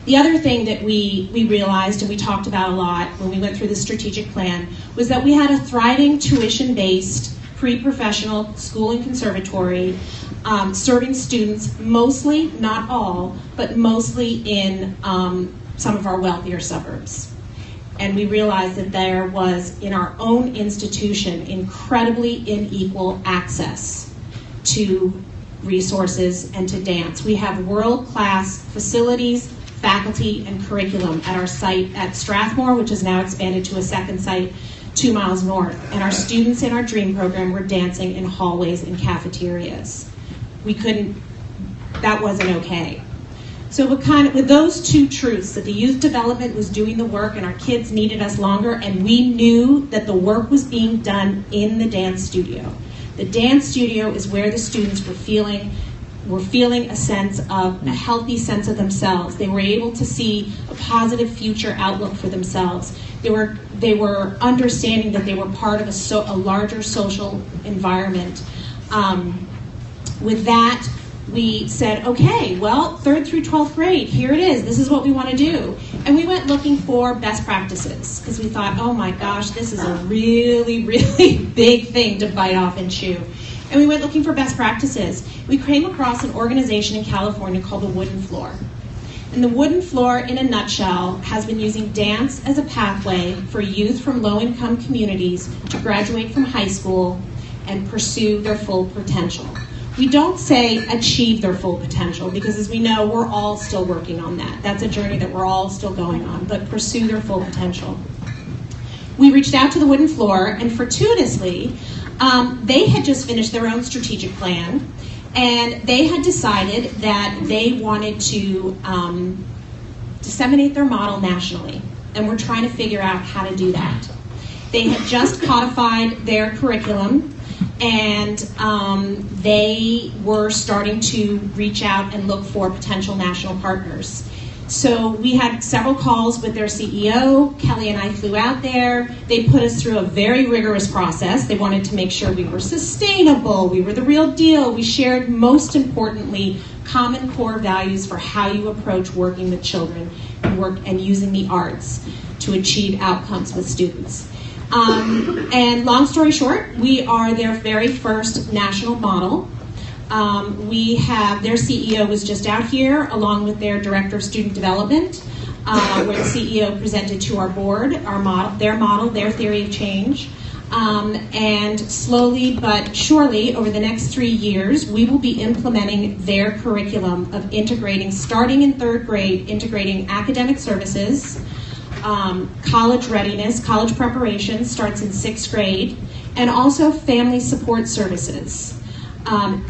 The other thing that we realized, and we talked about a lot when we went through the strategic plan, was that we had a thriving tuition-based pre-professional school and conservatory serving students mostly, not all, but mostly in some of our wealthier suburbs. And we realized that there was, in our own institution, incredibly unequal access to resources and to dance. We have world-class facilities, faculty, and curriculum at our site at Strathmore, which is now expanded to a second site 2 miles north. And our students in our DREAM program were dancing in hallways and cafeterias. That wasn't okay. So with those two truths, that the youth development was doing the work and our kids needed us longer, and we knew that the work was being done in the dance studio. The dance studio is where the students were feeling a sense of, a healthy sense of themselves. They were able to see a positive future outlook for themselves. They were understanding that they were part of a larger social environment. With that, we said, okay, well, 3rd through 12th grade, here it is. This is what we want to do. And we went looking for best practices because we thought, oh my gosh, this is a really, really big thing to bite off and chew. And we went looking for best practices. We came across an organization in California called the Wooden Floor. And the Wooden Floor, in a nutshell, has been using dance as a pathway for youth from low-income communities to graduate from high school and pursue their full potential. We don't say achieve their full potential, because as we know, we're all still working on that. That's a journey that we're all still going on, but pursue their full potential. We reached out to the Wooden Floor, and fortuitously, they had just finished their own strategic plan, and they had decided that they wanted to disseminate their model nationally, and we're trying to figure out how to do that. They had just codified their curriculum, and they were starting to reach out and look for potential national partners. So we had several calls with their CEO. Kelly and I flew out there. They put us through a very rigorous process. They wanted to make sure we were sustainable, we were the real deal. We shared, most importantly, common core values for how you approach working with children and using the arts to achieve outcomes with students. And long story short, we are their very first national model. Their CEO was just out here, along with their Director of Student Development, where the CEO presented to our board their model, their theory of change. And slowly but surely, over the next 3 years, we will be implementing their curriculum of integrating, starting in 3rd grade, integrating academic services, college readiness, college preparation starts in 6th grade, and also family support services.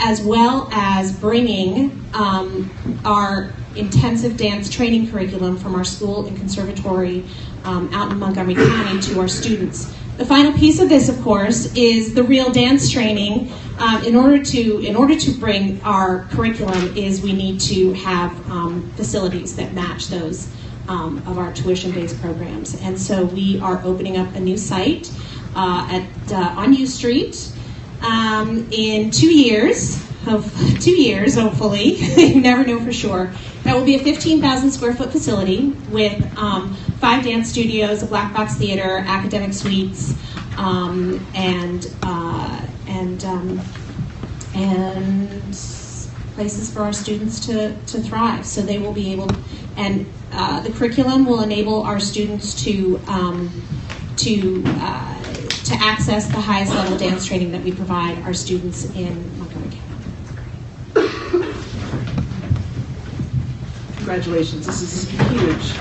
As well as bringing our intensive dance training curriculum from our school and conservatory out in Montgomery County to our students. The final piece of this, of course, is the real dance training. In order to bring our curriculum, is we need to have facilities that match those of our tuition-based programs. And so we are opening up a new site on U Street. In 2 years, hopefully, you never know for sure. That will be a 15,000 square foot facility with 5 dance studios, a black box theater, academic suites, and places for our students to thrive. So they will be able, and the curriculum will enable our students to access the highest level dance training that we provide our students in Montgomery County. Congratulations, this is huge.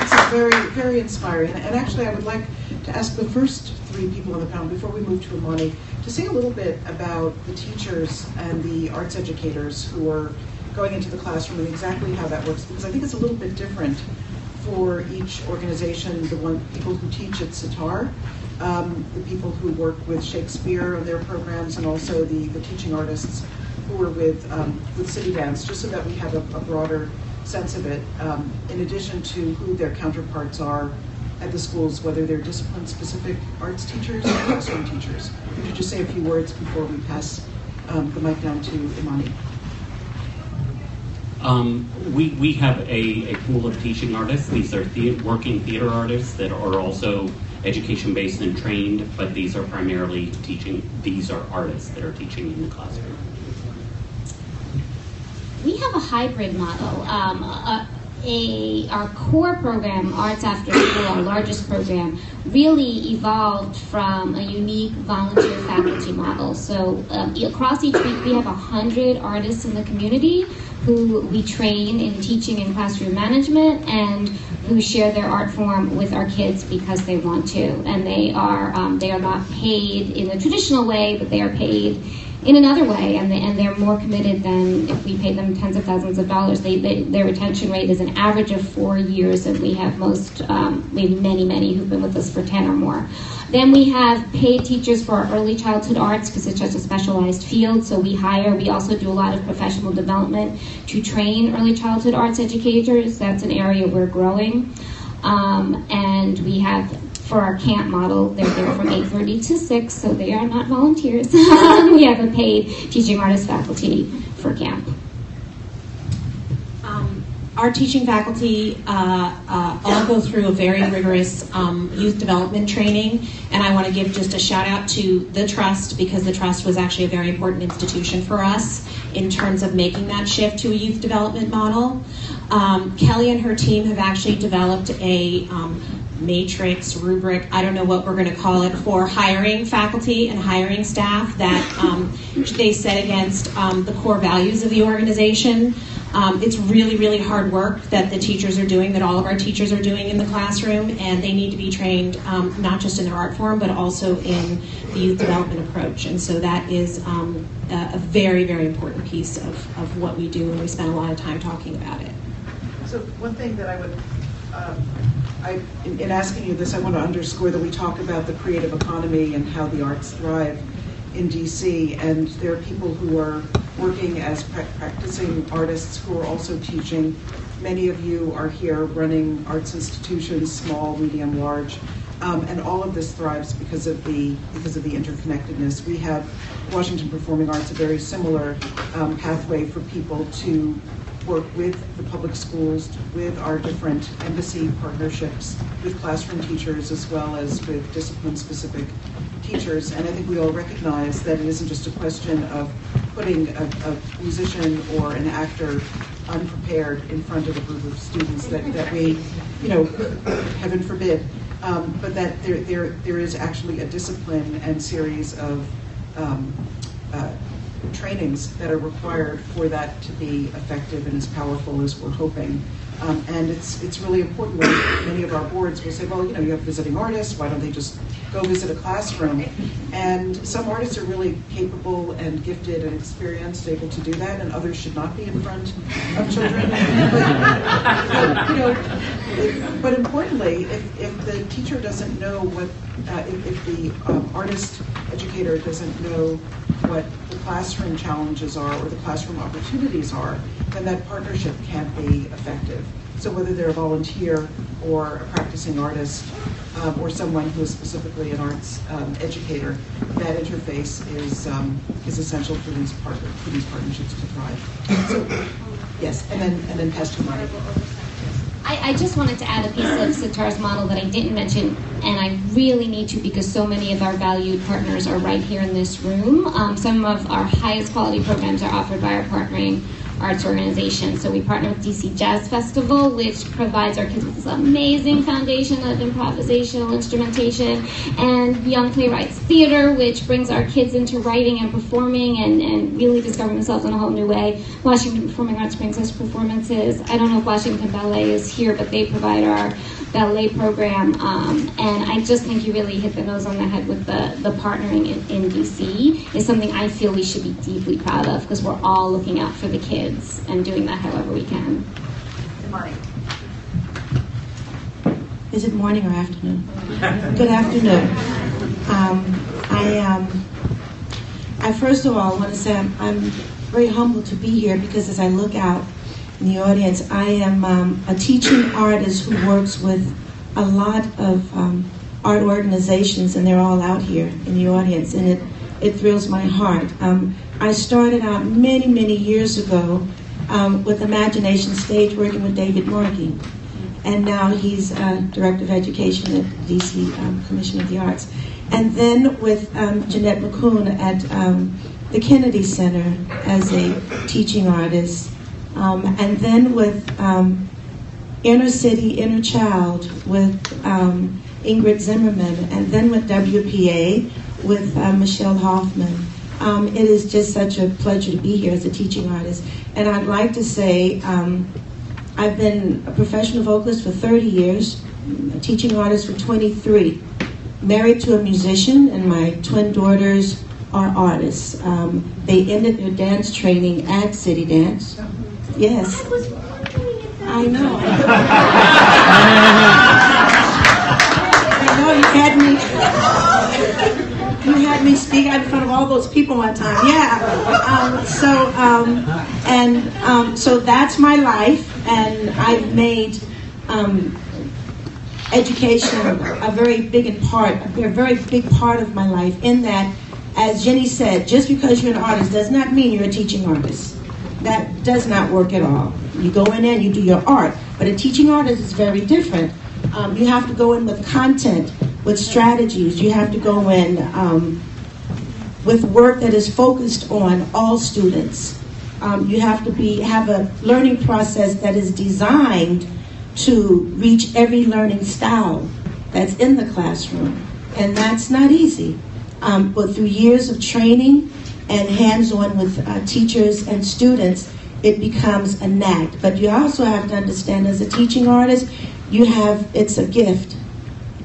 It's very, very inspiring. And actually, I would like to ask the first 3 people on the panel, before we move to Imani, to say a little bit about the teachers and the arts educators who are going into the classroom and exactly how that works, because I think it's a little bit different for each organization, the people who teach at Sitar, the people who work with Shakespeare on their programs, and also the teaching artists who are with City Dance, just so that we have a broader sense of it, in addition to who their counterparts are at the schools, whether they're discipline-specific arts teachers or classroom teachers. Could you just say a few words before we pass the mic down to Imani? We have a pool of teaching artists. These are working theater artists that are also education-based and trained, but these are primarily teaching. These are artists that are teaching in the classroom. We have a hybrid model. Our core program, Arts After School, our largest program, really evolved from a unique volunteer faculty model. So across each week, we have 100 artists in the community who we train in teaching and classroom management, and who share their art form with our kids because they want to. And they are not paid in the traditional way, but they are paid in another way, and they're more committed than if we pay them tens of thousands of dollars. Their retention rate is an average of 4 years, and we have many who've been with us for 10 or more. Then we have paid teachers for our early childhood arts, because it's such a specialized field, so we also do a lot of professional development to train early childhood arts educators. That's an area we're growing. And we have, for our camp model, they're there from 8:30 to 6, so they are not volunteers. We have a paid teaching artist faculty for camp. our teaching faculty all go through a very rigorous youth development training, and I want to give just a shout out to the Trust, because the Trust was actually a very important institution for us in terms of making that shift to a youth development model. Kelly and her team have actually developed a matrix, rubric, I don't know what we're going to call it, for hiring faculty and hiring staff that they set against the core values of the organization. It's really, really hard work that the teachers are doing, that all of our teachers are doing in the classroom, and they need to be trained not just in their art form, but also in the youth development approach. And so that is a very, very important piece of what we do, and we spend a lot of time talking about it. So one thing that I would, in asking you this, I want to underscore that we talk about the creative economy and how the arts thrive in DC, and there are people who are working as practicing artists who are also teaching. Many of you are here running arts institutions, small, medium, large, and all of this thrives because of the interconnectedness. We have Washington Performing Arts, a very similar pathway for people to work with the public schools, with our different embassy partnerships, with classroom teachers, as well as with discipline-specific teachers. And I think we all recognize that it isn't just a question of putting a musician or an actor unprepared in front of a group of students that we, heaven forbid, but that there is actually a discipline and series of trainings that are required for that to be effective and as powerful as we're hoping. And it's really important when many of our boards will say, well, you have visiting artists, why don't they just go visit a classroom? And some artists are really capable and gifted and experienced, able to do that, and others should not be in front of children. But importantly, if the teacher doesn't know what, if the artist educator doesn't know what the classroom challenges are or the classroom opportunities are, then that partnership can't be effective. So whether they're a volunteer or a practicing artist or someone who is specifically an arts educator, that interface is essential for these partnerships to thrive. So, yes, and then Pastor Mike. I just wanted to add a piece of Sitar's model that I didn't mention, and I really need to because so many of our valued partners are right here in this room. Some of our highest quality programs are offered by our partnering arts organization. So we partner with DC Jazz Festival, which provides our kids with this amazing foundation of improvisational instrumentation, and Young Playwrights Theater, which brings our kids into writing and performing and really discovering themselves in a whole new way. Washington Performing Arts brings us performances. I don't know if Washington Ballet is here, but they provide our ballet program, and I just think you really hit the nose on the head with the partnering in DC is something I feel we should be deeply proud of, because we're all looking out for the kids and doing that however we can. Good morning. Is it morning or afternoon? Good afternoon. I first of all want to say I'm very humbled to be here, because as I look out in the audience, I am a teaching artist who works with a lot of art organizations, and they're all out here in the audience, and it thrills my heart. I started out many, many years ago with Imagination Stage, working with David Morgie, and now he's Director of Education at the DC Commission of the Arts. And then with Jeanette McCoon at the Kennedy Center as a teaching artist. And then with Inner City, Inner Child with Ingrid Zimmerman, and then with WPA with Michelle Hoffman. It is just such a pleasure to be here as a teaching artist. And I'd like to say I've been a professional vocalist for 30 years, a teaching artist for 23, married to a musician, and my twin daughters are artists. They ended their dance training at City Dance. Yes. I know. I know you had me speak out in front of all those people one time. Yeah. So that's my life, and I've made education a very big part of my life. In that, as Jenny said, just because you're an artist does not mean you're a teaching artist. That does not work at all. You go in there and you do your art, but a teaching artist is very different. You have to go in with content, with strategies. You have to go in with work that is focused on all students. You have to have a learning process that is designed to reach every learning style that's in the classroom. And that's not easy. But through years of training and hands-on with teachers and students, it becomes a knack. But you also have to understand, as a teaching artist, it's a gift,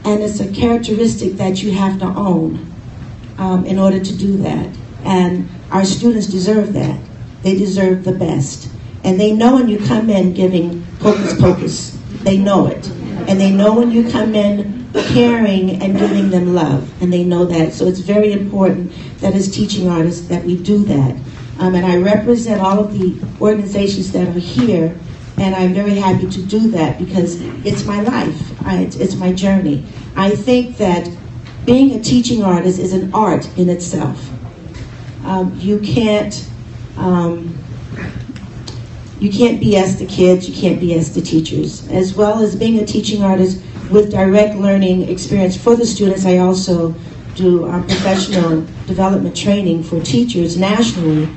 and it's a characteristic that you have to own in order to do that. And our students deserve that. They deserve the best. And they know when you come in giving hocus pocus. They know it. And they know when you come in caring and giving them love. And they know that. So it's very important that as teaching artists that we do that. And I represent all of the organizations that are here. And I'm very happy to do that because it's my life. It's my journey. I think that being a teaching artist is an art in itself. You can't BS the kids, you can't BS the teachers. As well as being a teaching artist with direct learning experience for the students, I also do professional development training for teachers nationally,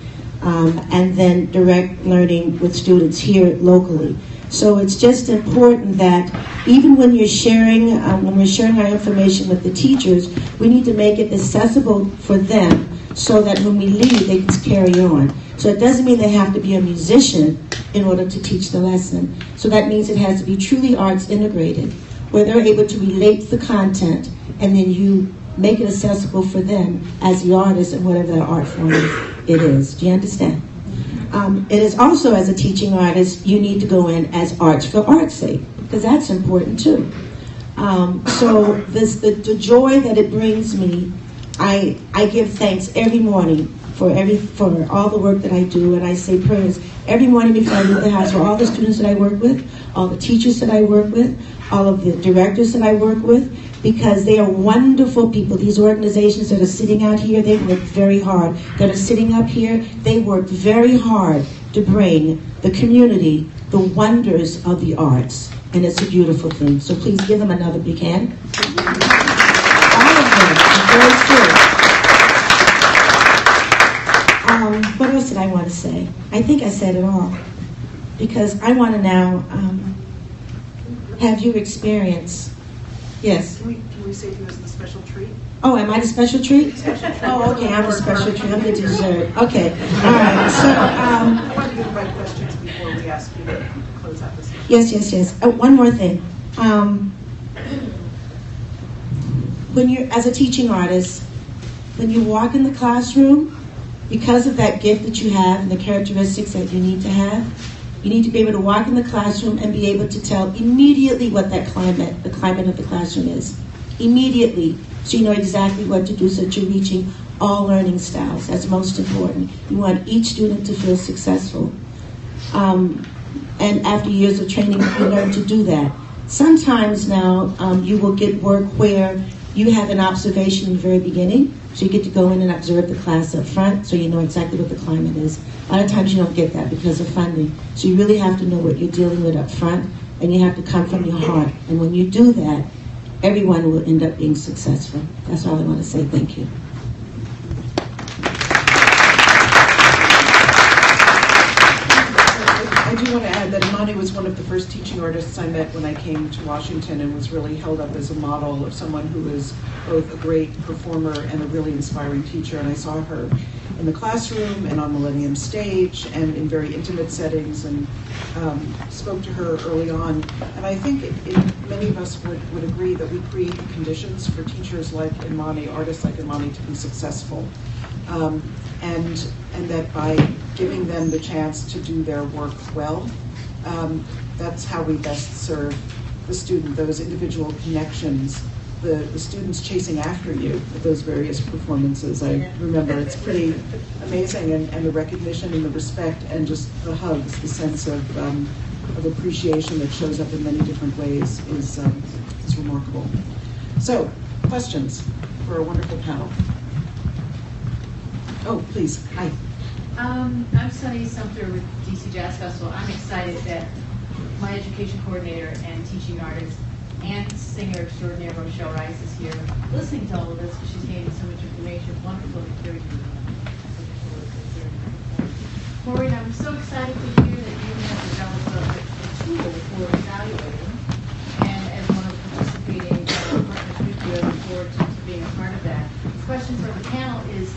and then direct learning with students here locally. So it's just important that even when you're sharing, when we're sharing our information with the teachers, we need to make it accessible for them so that when we leave, they can carry on. So it doesn't mean they have to be a musician in order to teach the lesson. So that means it has to be truly arts integrated, where they're able to relate to the content, and then you make it accessible for them as the artist and whatever their art form it is. Do you understand? It is also, as a teaching artist, you need to go in as arts for art's sake, because that's important too. So the joy that it brings me, I give thanks every morning for all the work that I do, and I say prayers every morning before I leave the house for all the students that I work with, all the teachers that I work with, all of the directors that I work with, because they are wonderful people. These organizations that are sitting out here, they work very hard. That are sitting up here, they work very hard to bring the community the wonders of the arts, and it's a beautiful thing. So please give them another big hand. All of them, very good. What else did I want to say? I think I said it all, because I want to now have you experience. Yes. Can we say you as the special treat? Oh, am I the special treat? Oh, okay, I'm the special treat. I'm the dessert. Okay. All right. So, I want to give my questions before we ask you to close out this. Yes. One more thing. When you're, as a teaching artist, when you walk in the classroom, because of that gift that you have and the characteristics that you need to have, you need to be able to walk in the classroom and be able to tell immediately what the climate of the classroom is. Immediately, so you know exactly what to do so that you're reaching all learning styles. That's most important. You want each student to feel successful. And after years of training, you learn to do that. Sometimes now, you will get work where you have an observation in the very beginning, so you get to go in and observe the class up front, so you know exactly what the climate is. A lot of times you don't get that because of funding. So you really have to know what you're dealing with up front, and you have to come from your heart. And when you do that, everyone will end up being successful. That's all I want to say. Thank you. I do want to add that Imani was one of the first teaching artists I met when I came to Washington, and was really held up as a model of someone who was both a great performer and a really inspiring teacher. And I saw her in the classroom and on Millennium Stage and in very intimate settings, and spoke to her early on. And I think many of us would agree that we create the conditions for teachers like Imani, artists like Imani, to be successful. And that by giving them the chance to do their work well, that's how we best serve the student, those individual connections, the students chasing after you at those various performances. I remember it's pretty amazing, and the recognition and the respect and just the hugs, the sense of appreciation that shows up in many different ways is remarkable. So, questions for a wonderful panel? Oh, please. Hi. I'm Sunny Sumter with DC Jazz Festival. I'm excited that my education coordinator and teaching artist and singer extraordinaire Rochelle Rice is here listening to all of this because she's gaining so much information. Wonderful to hear you. Maureen, I'm so excited to hear that you have developed a tool for evaluating, and as one of the participating partners with you, I look forward to being a part of that. The question for the panel is,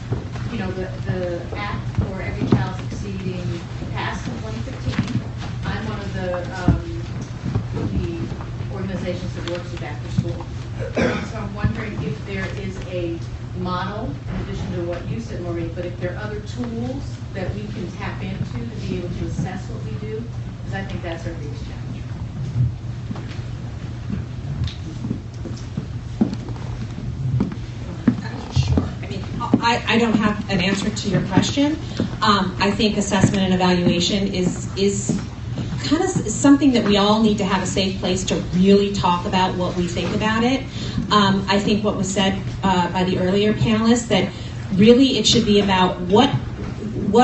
you know, the Act for Every Child Succeeding passed in 2015. I'm one of the organizations that works with after school. So I'm wondering if there is a model, in addition to what you said, Maureen, but if there are other tools that we can tap into to be able to assess what we do, because I think that's our biggest challenge. Sure. I mean, I don't have an answer to your question. I think assessment and evaluation is kind of something that we all need to have a safe place to really talk about what we think about it. I think what was said by the earlier panelists, that really it should be about what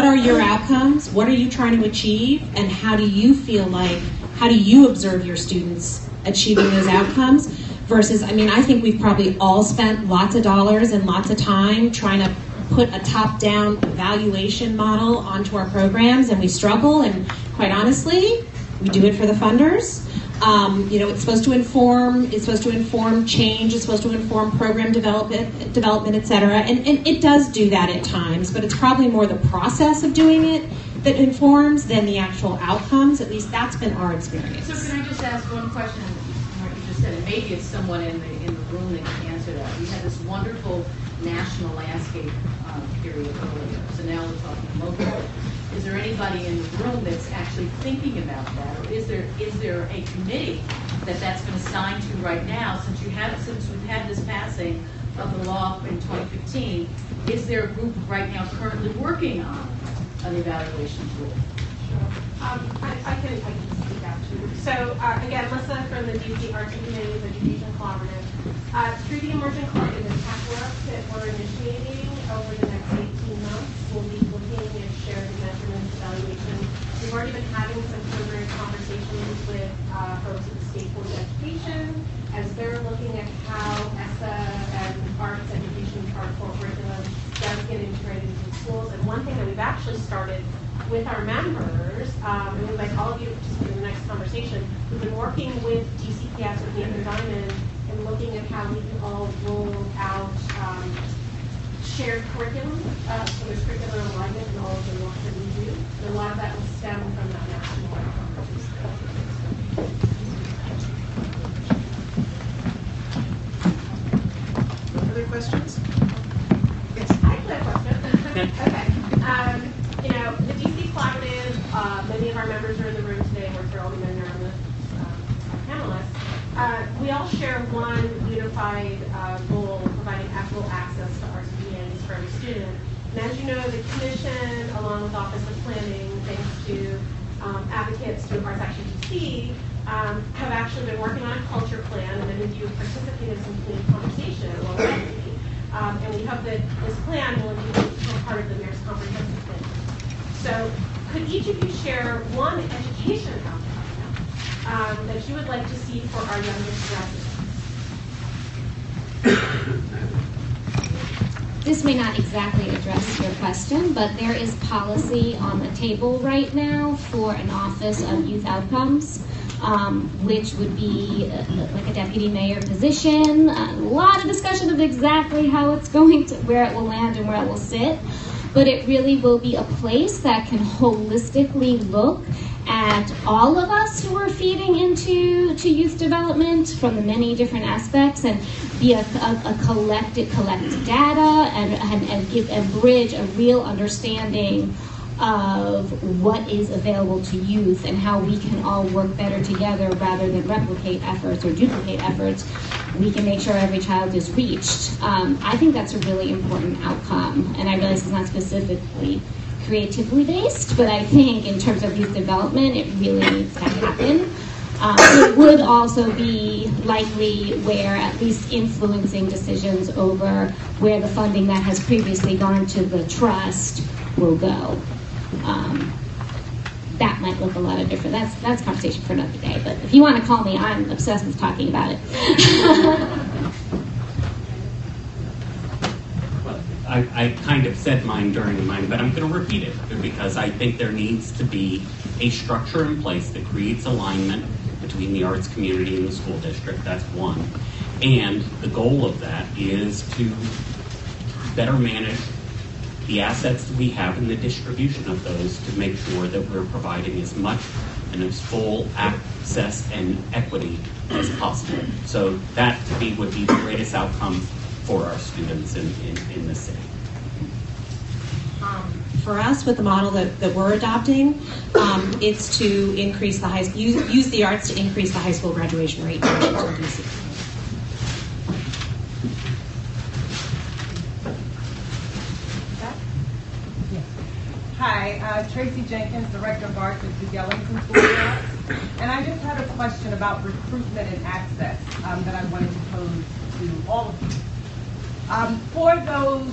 are your outcomes, what are you trying to achieve, and how do you observe your students achieving those outcomes, versus, I mean, I think we've probably all spent lots of dollars and lots of time trying to put a top-down evaluation model onto our programs, and we struggle, and quite honestly, we do it for the funders. You know, it's supposed to inform change, it's supposed to inform program development, et cetera, and it does do that at times, but it's probably more the process of doing it that informs than the actual outcomes. At least that's been our experience. So can I just ask one question, what you just said, and maybe it's someone in the room that can answer that. We had this wonderful national landscape period earlier, so now we're talking local. Is there anybody in the room that's actually thinking about that, or is there a committee that's going to sign to right now? Since we've had this passing of the law in 2015, is there a group right now currently working on an evaluation tool? Sure. I can speak out too. So again, Lissa from the DC Arts and Humanities Education Collaborative. Through the Emerging Collaborative Tech work that we're initiating over the next 18 months, we'll be looking at shared measurement evaluation. We've already been having some preliminary conversations with folks at the State Board of Education as they're looking at how ESSA and arts education part curriculum does get integrated into schools. And one thing that we've actually started with our members, and we invite all of you to participate in the next conversation, we've been working with DCPS or the Endowment and looking at how we can all roll out shared curriculum. So there's curricular alignment in all of the work that we do. And a lot of that will stem from that national conference. Other questions? Yes. I have a question. Okay. You know, the DC Collaborative, many of our members are in the room today. We're thrilled and many are on the panelists. We all share one unified goal, providing equitable access to arts and humanities for every student. And as you know, the Commission, along with Office of Planning, thanks to advocates through Arts Action DC, have actually been working on a culture plan, and many of you have participated in some community conversation along with me. And we hope that this plan will indeed become part of the mayor's comprehensive plan. So could each of you share one education outcome that you would like to see for our youngest residents? This may not exactly address your question, but there is policy on the table right now for an Office of Youth Outcomes, which would be like a deputy mayor position. A lot of discussion of exactly how it's going to, where it will land and where it will sit. But it really will be a place that can holistically look at all of us who are feeding into youth development from the many different aspects, and be a collect data and bridge a real understanding of what is available to youth and how we can all work better together rather than replicate efforts or duplicate efforts. We can make sure every child is reached. I think that's a really important outcome, and I realize it's not specifically creatively based, but I think in terms of youth development, it really needs to happen. It would also be likely where at least influencing decisions over where the funding that has previously gone to the trust will go. that might look a lot of different. That's a conversation for another day. But if you want to call me, I'm obsessed with talking about it. I kind of said mine during mine, but I'm going to repeat it because I think there needs to be a structure in place that creates alignment between the arts community and the school district. That's one. And the goal of that is to better manage the assets that we have and the distribution of those to make sure that we're providing as much and as full access and equity as possible. So that, to me, would be the greatest outcome for our students in this city. For us, with the model that we're adopting, it's to increase the use the arts to increase the high school graduation rate in Washington, D.C. Hi, Tracy Jenkins, Director of Arts at the Ellington School of Arts. And I just had a question about recruitment and access that I wanted to pose to all of you. For those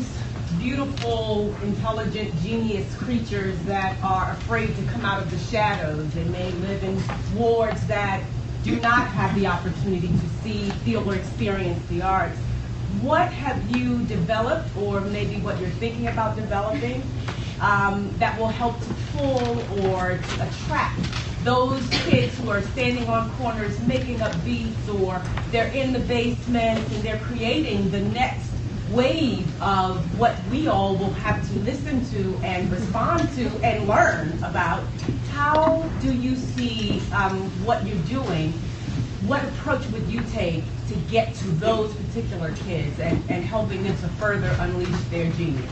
beautiful, intelligent, genius creatures that are afraid to come out of the shadows and may live in wards that do not have the opportunity to see, feel, or experience the arts, what have you developed, or maybe what you're thinking about developing, that will help to pull or to attract those kids who are standing on corners making up beats, or they're in the basement and they're creating the next wave of what we all will have to listen to and respond to and learn about? How do you see what you're doing? What approach would you take to get to those particular kids and helping them to further unleash their genius?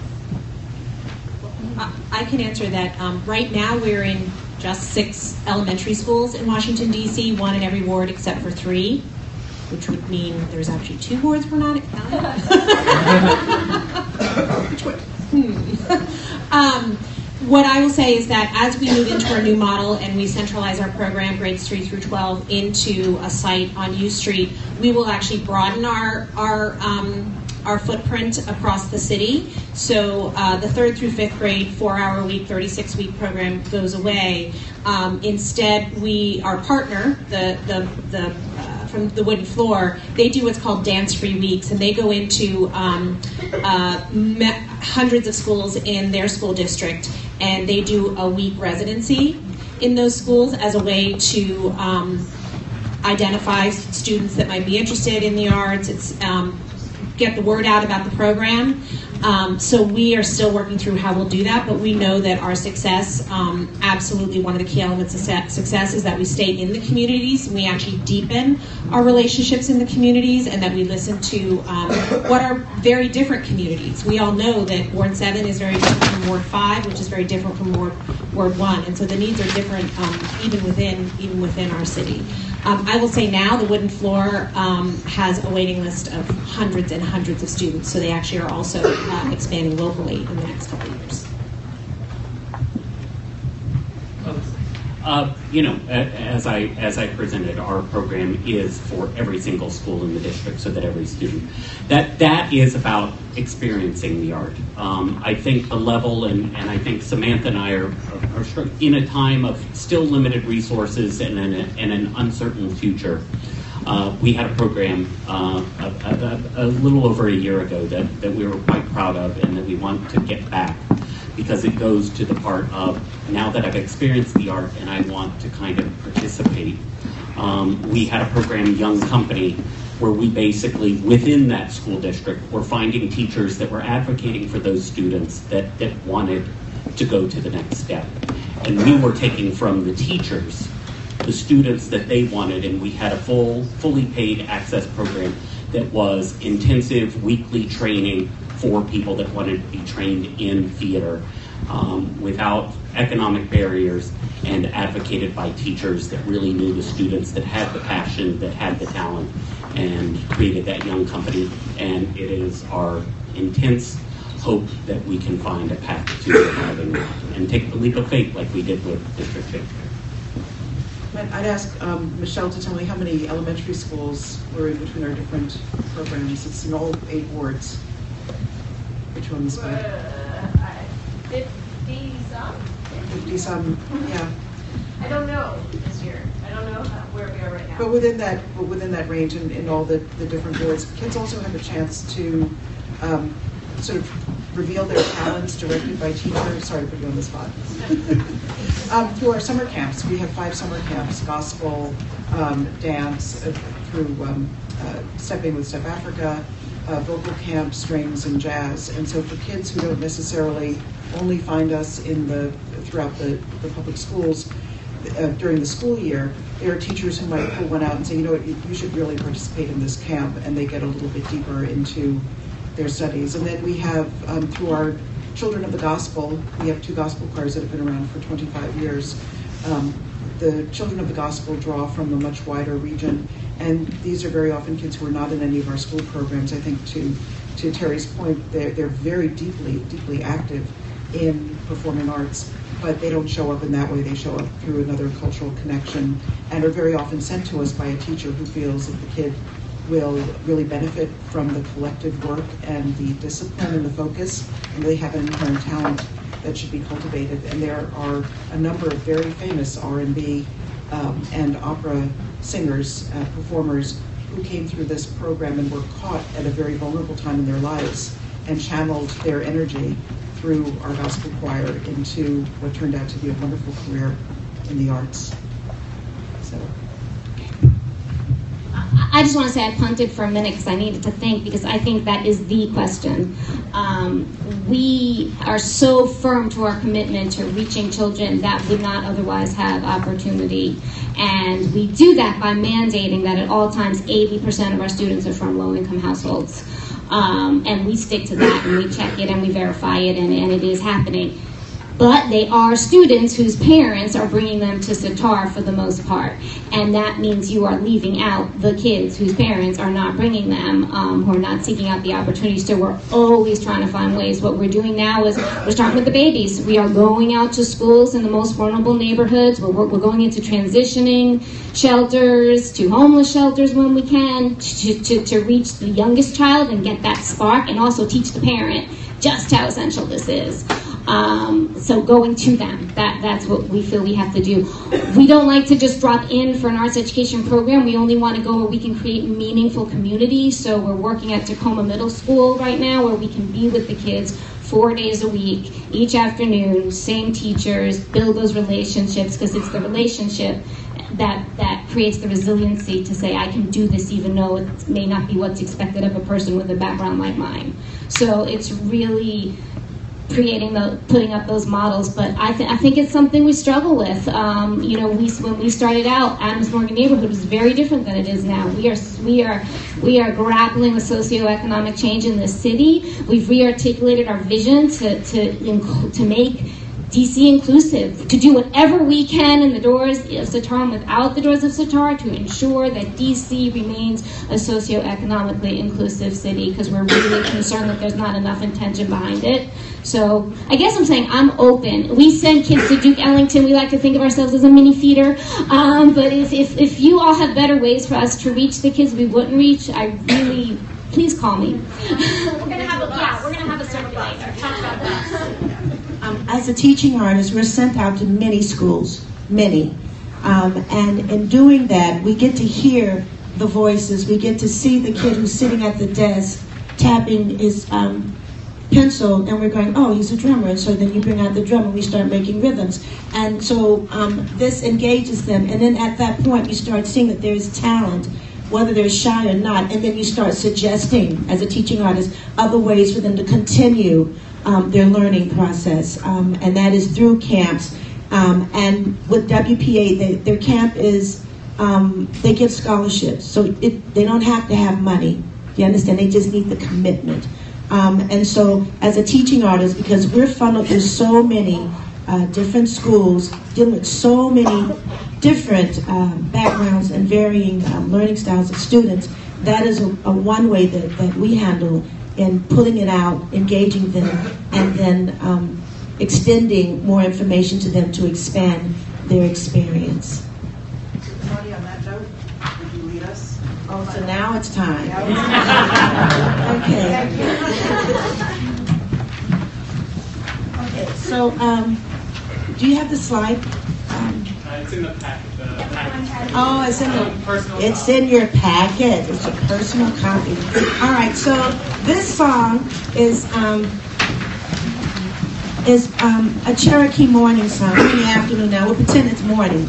I can answer that. Right now, we're in just 6 elementary schools in Washington, D.C., 1 in every ward except for 3, which would mean there's actually 2 wards we're not in. What I will say is that as we move into our new model and we centralize our program, grades 3 through 12, into a site on U Street, we will actually broaden our footprint across the city. So the 3rd through 5th grade 4-hour-a-week, 36-week program goes away. Instead, our partner, from the Wooden Floor, they do what's called dance-free weeks, and they go into hundreds of schools in their school district, and they do a week residency in those schools as a way to identify students that might be interested in the arts. It's get the word out about the program. So we are still working through how we'll do that, but we know that our success, absolutely one of the key elements of success is that we stay in the communities and we actually deepen our relationships in the communities, and that we listen to what are very different communities. We all know that Ward 7 is very different from Ward 5, which is very different from Ward 1, and so the needs are different even within our city. I will say now the Wooden Floor has a waiting list of hundreds and hundreds of students, so they actually are also expanding locally in the next couple of years. As I presented, our program is for every single school in the district, so that every student, that is about experiencing the art. I think the level, and I think Samantha and I are in a time of still limited resources and an uncertain future. We had a program a little over a year ago that we were quite proud of and that we want to get back, because it goes to the part of, now that I've experienced the art and I want to kind of participate. We had a program, Young Company, where we basically, within that school district, were finding teachers that were advocating for those students that wanted to go to the next step. And we were taking from the teachers the students that they wanted, and we had a fully paid access program that was intensive weekly training for people that wanted to be trained in theater without economic barriers, and advocated by teachers that really knew the students, that had the passion, that had the talent, and created that Young Company. And it is our intense hope that we can find a path to having that and take the leap of faith like we did with District Shakespeare. I'd ask Michelle to tell me how many elementary schools were in between our different programs. It's in all 8 wards. Which one's better? 50-some. 50-some, yeah. I don't know this year. I don't know where we are right now. But within that range, in all the different boards, kids also have a chance to sort of reveal their talents directed by teachers. Sorry to put you on the spot. Through our summer camps, we have 5 summer camps: gospel, dance, through Stepping with Step Africa, vocal camp, strings, and jazz. And so for kids who don't necessarily only find us throughout the public schools during the school year, there are teachers who might pull one out and say, you know what, you should really participate in this camp, and they get a little bit deeper into their studies. And then we have, through our Children of the Gospel, we have 2 gospel choirs that have been around for 25 years. The Children of the Gospel draw from a much wider region, and these are very often kids who are not in any of our school programs. I think to Terry's point, they're very deeply active in performing arts, but they don't show up in that way. They show up through another cultural connection and are very often sent to us by a teacher who feels that the kid will really benefit from the collective work and the discipline and the focus, and they have an inherent talent that should be cultivated. And there are a number of very famous R&B and opera singers, performers, who came through this program and were caught at a very vulnerable time in their lives and channeled their energy through our gospel choir into what turned out to be a wonderful career in the arts. So. I just want to say I punted for a minute because I needed to think, because I think that is the question. We are so firm to our commitment to reaching children that would not otherwise have opportunity. And we do that by mandating that at all times 80% of our students are from low-income households. And we stick to that, and we check it, and we verify it, and it is happening. But they are students whose parents are bringing them to Sitar for the most part. And that means you are leaving out the kids whose parents are not bringing them, who are not seeking out the opportunities. So we're always trying to find ways. What we're doing now is we're starting with the babies. We are going out to schools in the most vulnerable neighborhoods. We're going into transitioning shelters, to homeless shelters when we can, to reach the youngest child and get that spark, and also teach the parent just how essential this is. So going to them, that's what we feel we have to do. We don't like to just drop in for an arts education program. We only want to go where we can create meaningful community. So we're working at Tacoma Middle School right now, where we can be with the kids 4 days a week, each afternoon, same teachers, build those relationships, because it's the relationship that creates the resiliency to say, I can do this even though it may not be what's expected of a person with a background like mine. So it's really putting up those models, but I think it's something we struggle with. When we started out, Adams Morgan neighborhood was very different than it is now. We are grappling with socioeconomic change in this city. We've rearticulated our vision to make DC inclusive, to do whatever we can in the doors of Sitar and without the doors of Sitar to ensure that DC remains a socioeconomically inclusive city, because we're really concerned that there's not enough intention behind it. So I guess I'm saying I'm open. We send kids to Duke Ellington. We like to think of ourselves as a mini feeder. But if you all have better ways for us to reach the kids we wouldn't reach, please call me. We're gonna have a circulator. Talk about that. As a teaching artist, we're sent out to many schools, many. And in doing that, we get to hear the voices. We get to see the kid who's sitting at the desk tapping his pencil, and we're going, oh, he's a drummer. And so then you bring out the drum and we start making rhythms. And so this engages them. And then at that point, you start seeing that there's talent, whether they're shy or not. And then you start suggesting, as a teaching artist, other ways for them to continue their learning process. And that is through camps. And with WPA, their camp is, they give scholarships. So they don't have to have money. You understand? They just need the commitment. And so as a teaching artist, because we're funneled through so many different schools, dealing with so many different backgrounds and varying learning styles of students, that is a one way that we handle in pulling it out, engaging them, and then extending more information to them to expand their experience. Tony, on that note, would you lead us? Oh, so now it's time. Okay. Okay, so Do you have the slide? It's in the packet. Oh, it's in it's in your packet. It's a personal copy. All right. So this song is a Cherokee morning song. We're in the afternoon now. We're pretending it's morning.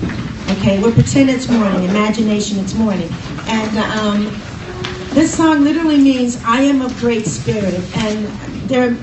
Okay, we're pretending it's morning. Imagination, it's morning. And this song literally means I am of great spirit. And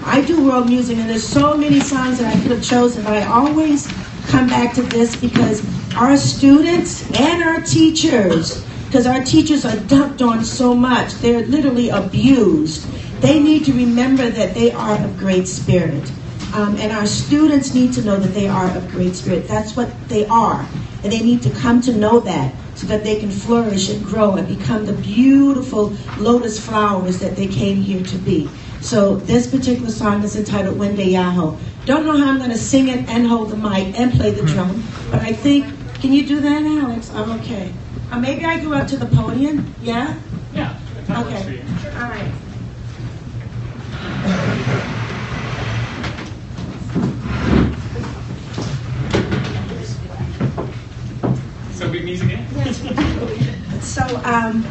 I do world music, and there's so many songs that I could have chosen, but I always come back to this because our students and our teachers, because our teachers are dumped on so much, they're literally abused. They need to remember that they are of great spirit. And our students need to know that they are of great spirit. That's what they are. And they need to come to know that so that they can flourish and grow and become the beautiful lotus flowers that they came here to be. So this particular song is entitled Wende Yaho. Don't know how I'm going to sing it and hold the mic and play the drum, but I think, can you do that, Alex? I'm okay. Maybe I go up to the podium, yeah? Yeah. Okay. All right. So big music again? So, am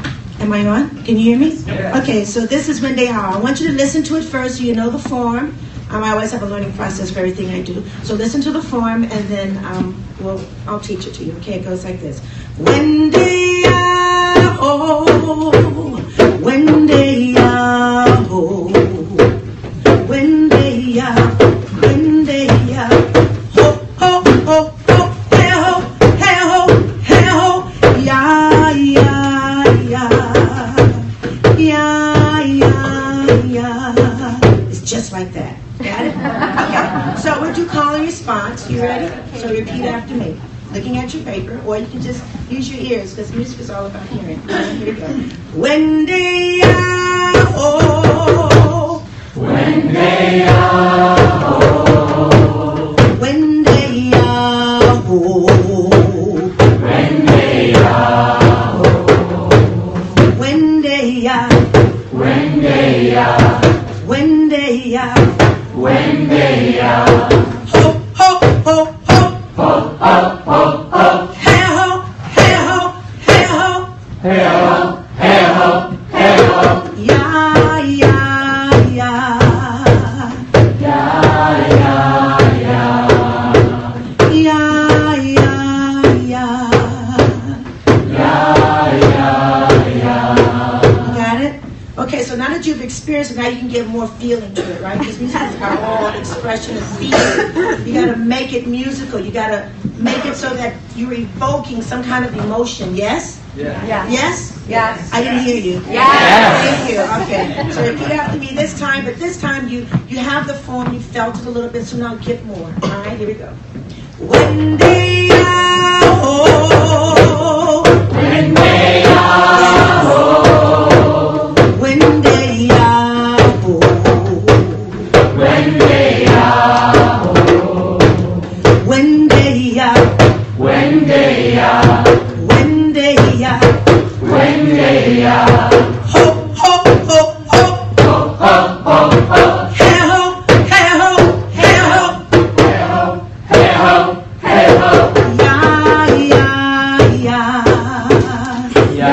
I on? Can you hear me? Yeah. Okay, so this is Wende Yaho. I want you to listen to it first so you know the form. I always have a learning process for everything I do. So listen to the form and then I'll teach it to you. Okay, it goes like this. Wende Yaho, Wende Yaho, Wende Yaho, Wende Yaho, ho, ho, ho, ho, hey ho, hey ho, hey ho, ya, ya, ya, ya, ya, ya. It's just like that. Got it? Okay. So we'll do call and response. You ready? So repeat after me. Looking at your paper, or you can just use your ears because music is all about hearing. Here we go. Wende Yaho, Wende Yaho, Wende Yaho, Wende Yaho, Wende Yaho, Wende Yaho, Wende Yaho. Wende Yaho, ho, ho, ho, ho, ho, ho, ho, ho, hey ho, hey ho, hey ho, hey ho, hey ho, hey ho, ya, ya, ya, ya, ya, ya, ya, ya, ya. You got it? Okay, so now that you've experienced it, now you can give more feeling to it, right? Because music is our all expression of feeling. You got to make it musical. You got to make it so that you're evoking some kind of emotion. Yes? Yeah. Yes? Yes. I didn't hear you. Yes. Thank you. Okay. So repeat after me this time, but this time you have the form, you felt it a little bit, so now give more. All right, here we go. Wende Yaho, Wende Yaho, Wende Yaho, Wende Yaho, Wende Yaho, Wende Yaho, Wende Yaho, Wende Yaho, ho, ho, ho, ho, ho, ho, ho, ho, hey ho, hey ho, hey ho, hey ho, hey ho, hey ho, ya, ya, ya, ya, ya,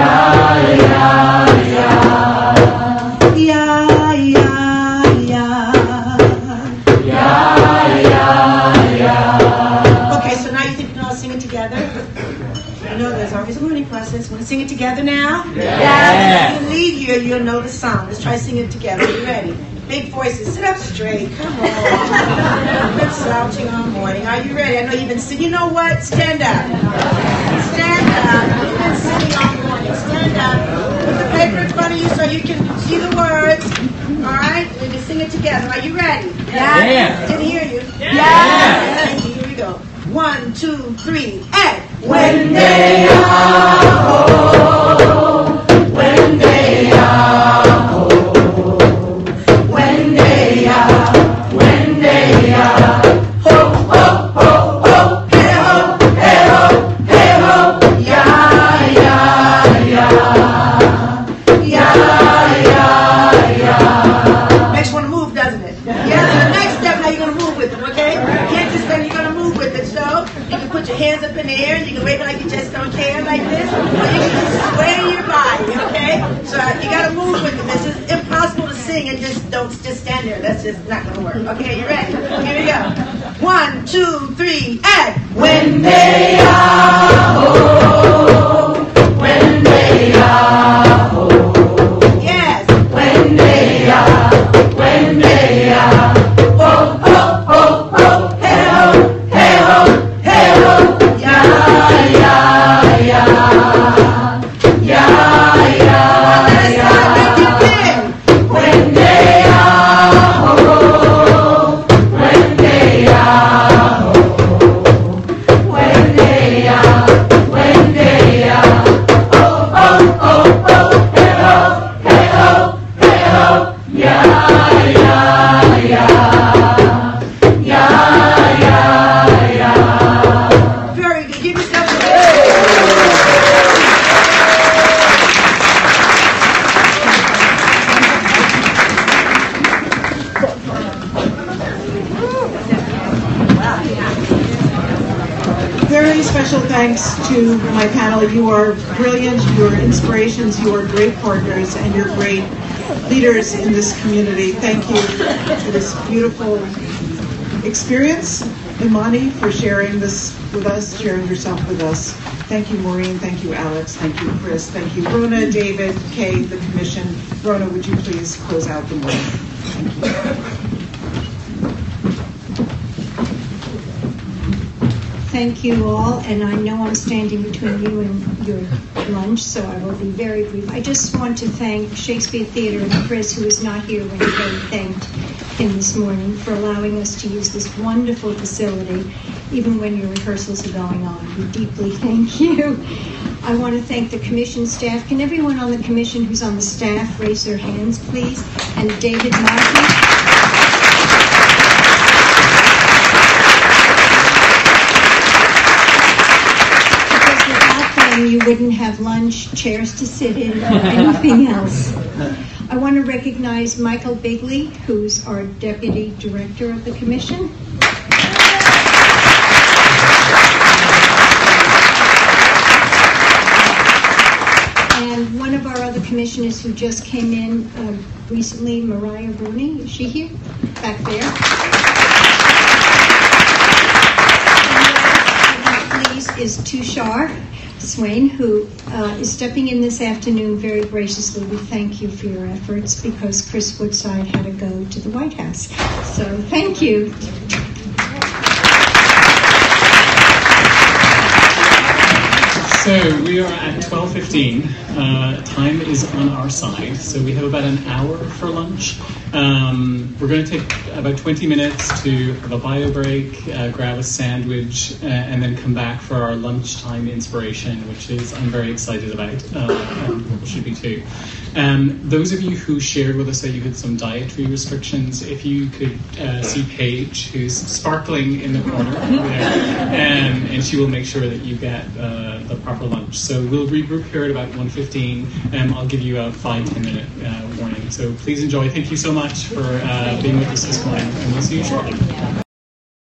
ya, ya, ya, ya. Okay, so now you think we can all sing it together? I know there's always a learning process. Want to sing it together now? Yeah. When you leave here, you'll know the song. Let's try singing it together. You ready? Big voices. Sit up straight. Come on. I've been slouching all morning. Are you ready? I know you've been sitting. You know what? Stand up. Stand up. You've been sitting all morning. Stand up. Put the paper in front of you so you can see the words. All right? We can sing it together. Are you ready? Yeah. Didn't hear you. Yeah. Thank you. Here we go. 1, 2, 3, and Wende Yaho, Wende Yaho, Wende Yaho, Wende Yaho, ho, ho, ho, ho, hey ho, hey ho, hey ho, ya, ya, ya, ya, ya, ya. Makes you want to move, doesn't it? Yeah. The next step, now you're going to move with them, okay? You can't just say you're going to move with it. here. You can wave it like you just don't care like this, or you can just sway your body, okay? So you got to move with it. This is impossible to sing and just stand there. That's just not going to work. Okay, you ready? Here we go. 1, 2, 3, and when they are home, when they are home. Yes. When they are, when they are. Oh, oh, oh, oh, hey ho, hey ho, hey ho. Yeah, yeah, yeah. Yeah, yeah, yeah. When they are home, when they are home, when they are, when they are. Oh, oh, oh, oh, hey ho, hey ho, hey ho. Yeah, yeah, yeah. Yeah, yeah, yeah. Very good. Give yourself a Very special thanks to my panel. You are brilliant, you are inspirations, you are great partners, and you're great leaders in this community. Thank you for this beautiful experience. Imani, for sharing this with us, sharing yourself with us. Thank you, Maureen. Thank you, Alex. Thank you, Chris. Thank you, Rona, David, Kay, the commission. Rona, would you please close out the morning? Thank you. Thank you all, and I know I'm standing between you and your lunch, so I will be very brief. I just want to thank Shakespeare Theater and Chris, who is not here when they thanked him this morning, for allowing us to use this wonderful facility, even when your rehearsals are going on. We deeply thank you. I want to thank the commission staff. Can everyone on the commission who's on the staff raise their hands, please? And David Markey. You wouldn't have lunch, chairs to sit in, or anything else. I want to recognize Michael Bigley, who's our Deputy Director of the Commission. And one of our other commissioners who just came in recently, Mariah Rooney. Is she here? Back there. And please is Tushar Swain, who is stepping in this afternoon very graciously. We thank you for your efforts because Chris Woodside had to go to the White House. So thank you. So we are at 12:15. Time is on our side, so we have about an hour for lunch. We're going to take about 20 minutes to have a bio break, grab a sandwich, and then come back for our lunchtime inspiration, which is I'm very excited about, and people should be too. Those of you who shared with us that you had some dietary restrictions, if you could see Paige, who's sparkling in the corner there, and she will make sure that you get the proper lunch. So we'll regroup here at about 1:15, and I'll give you a 5-10 minute warning. So please enjoy. Thank you so much for being with us this morning, and we'll see you shortly.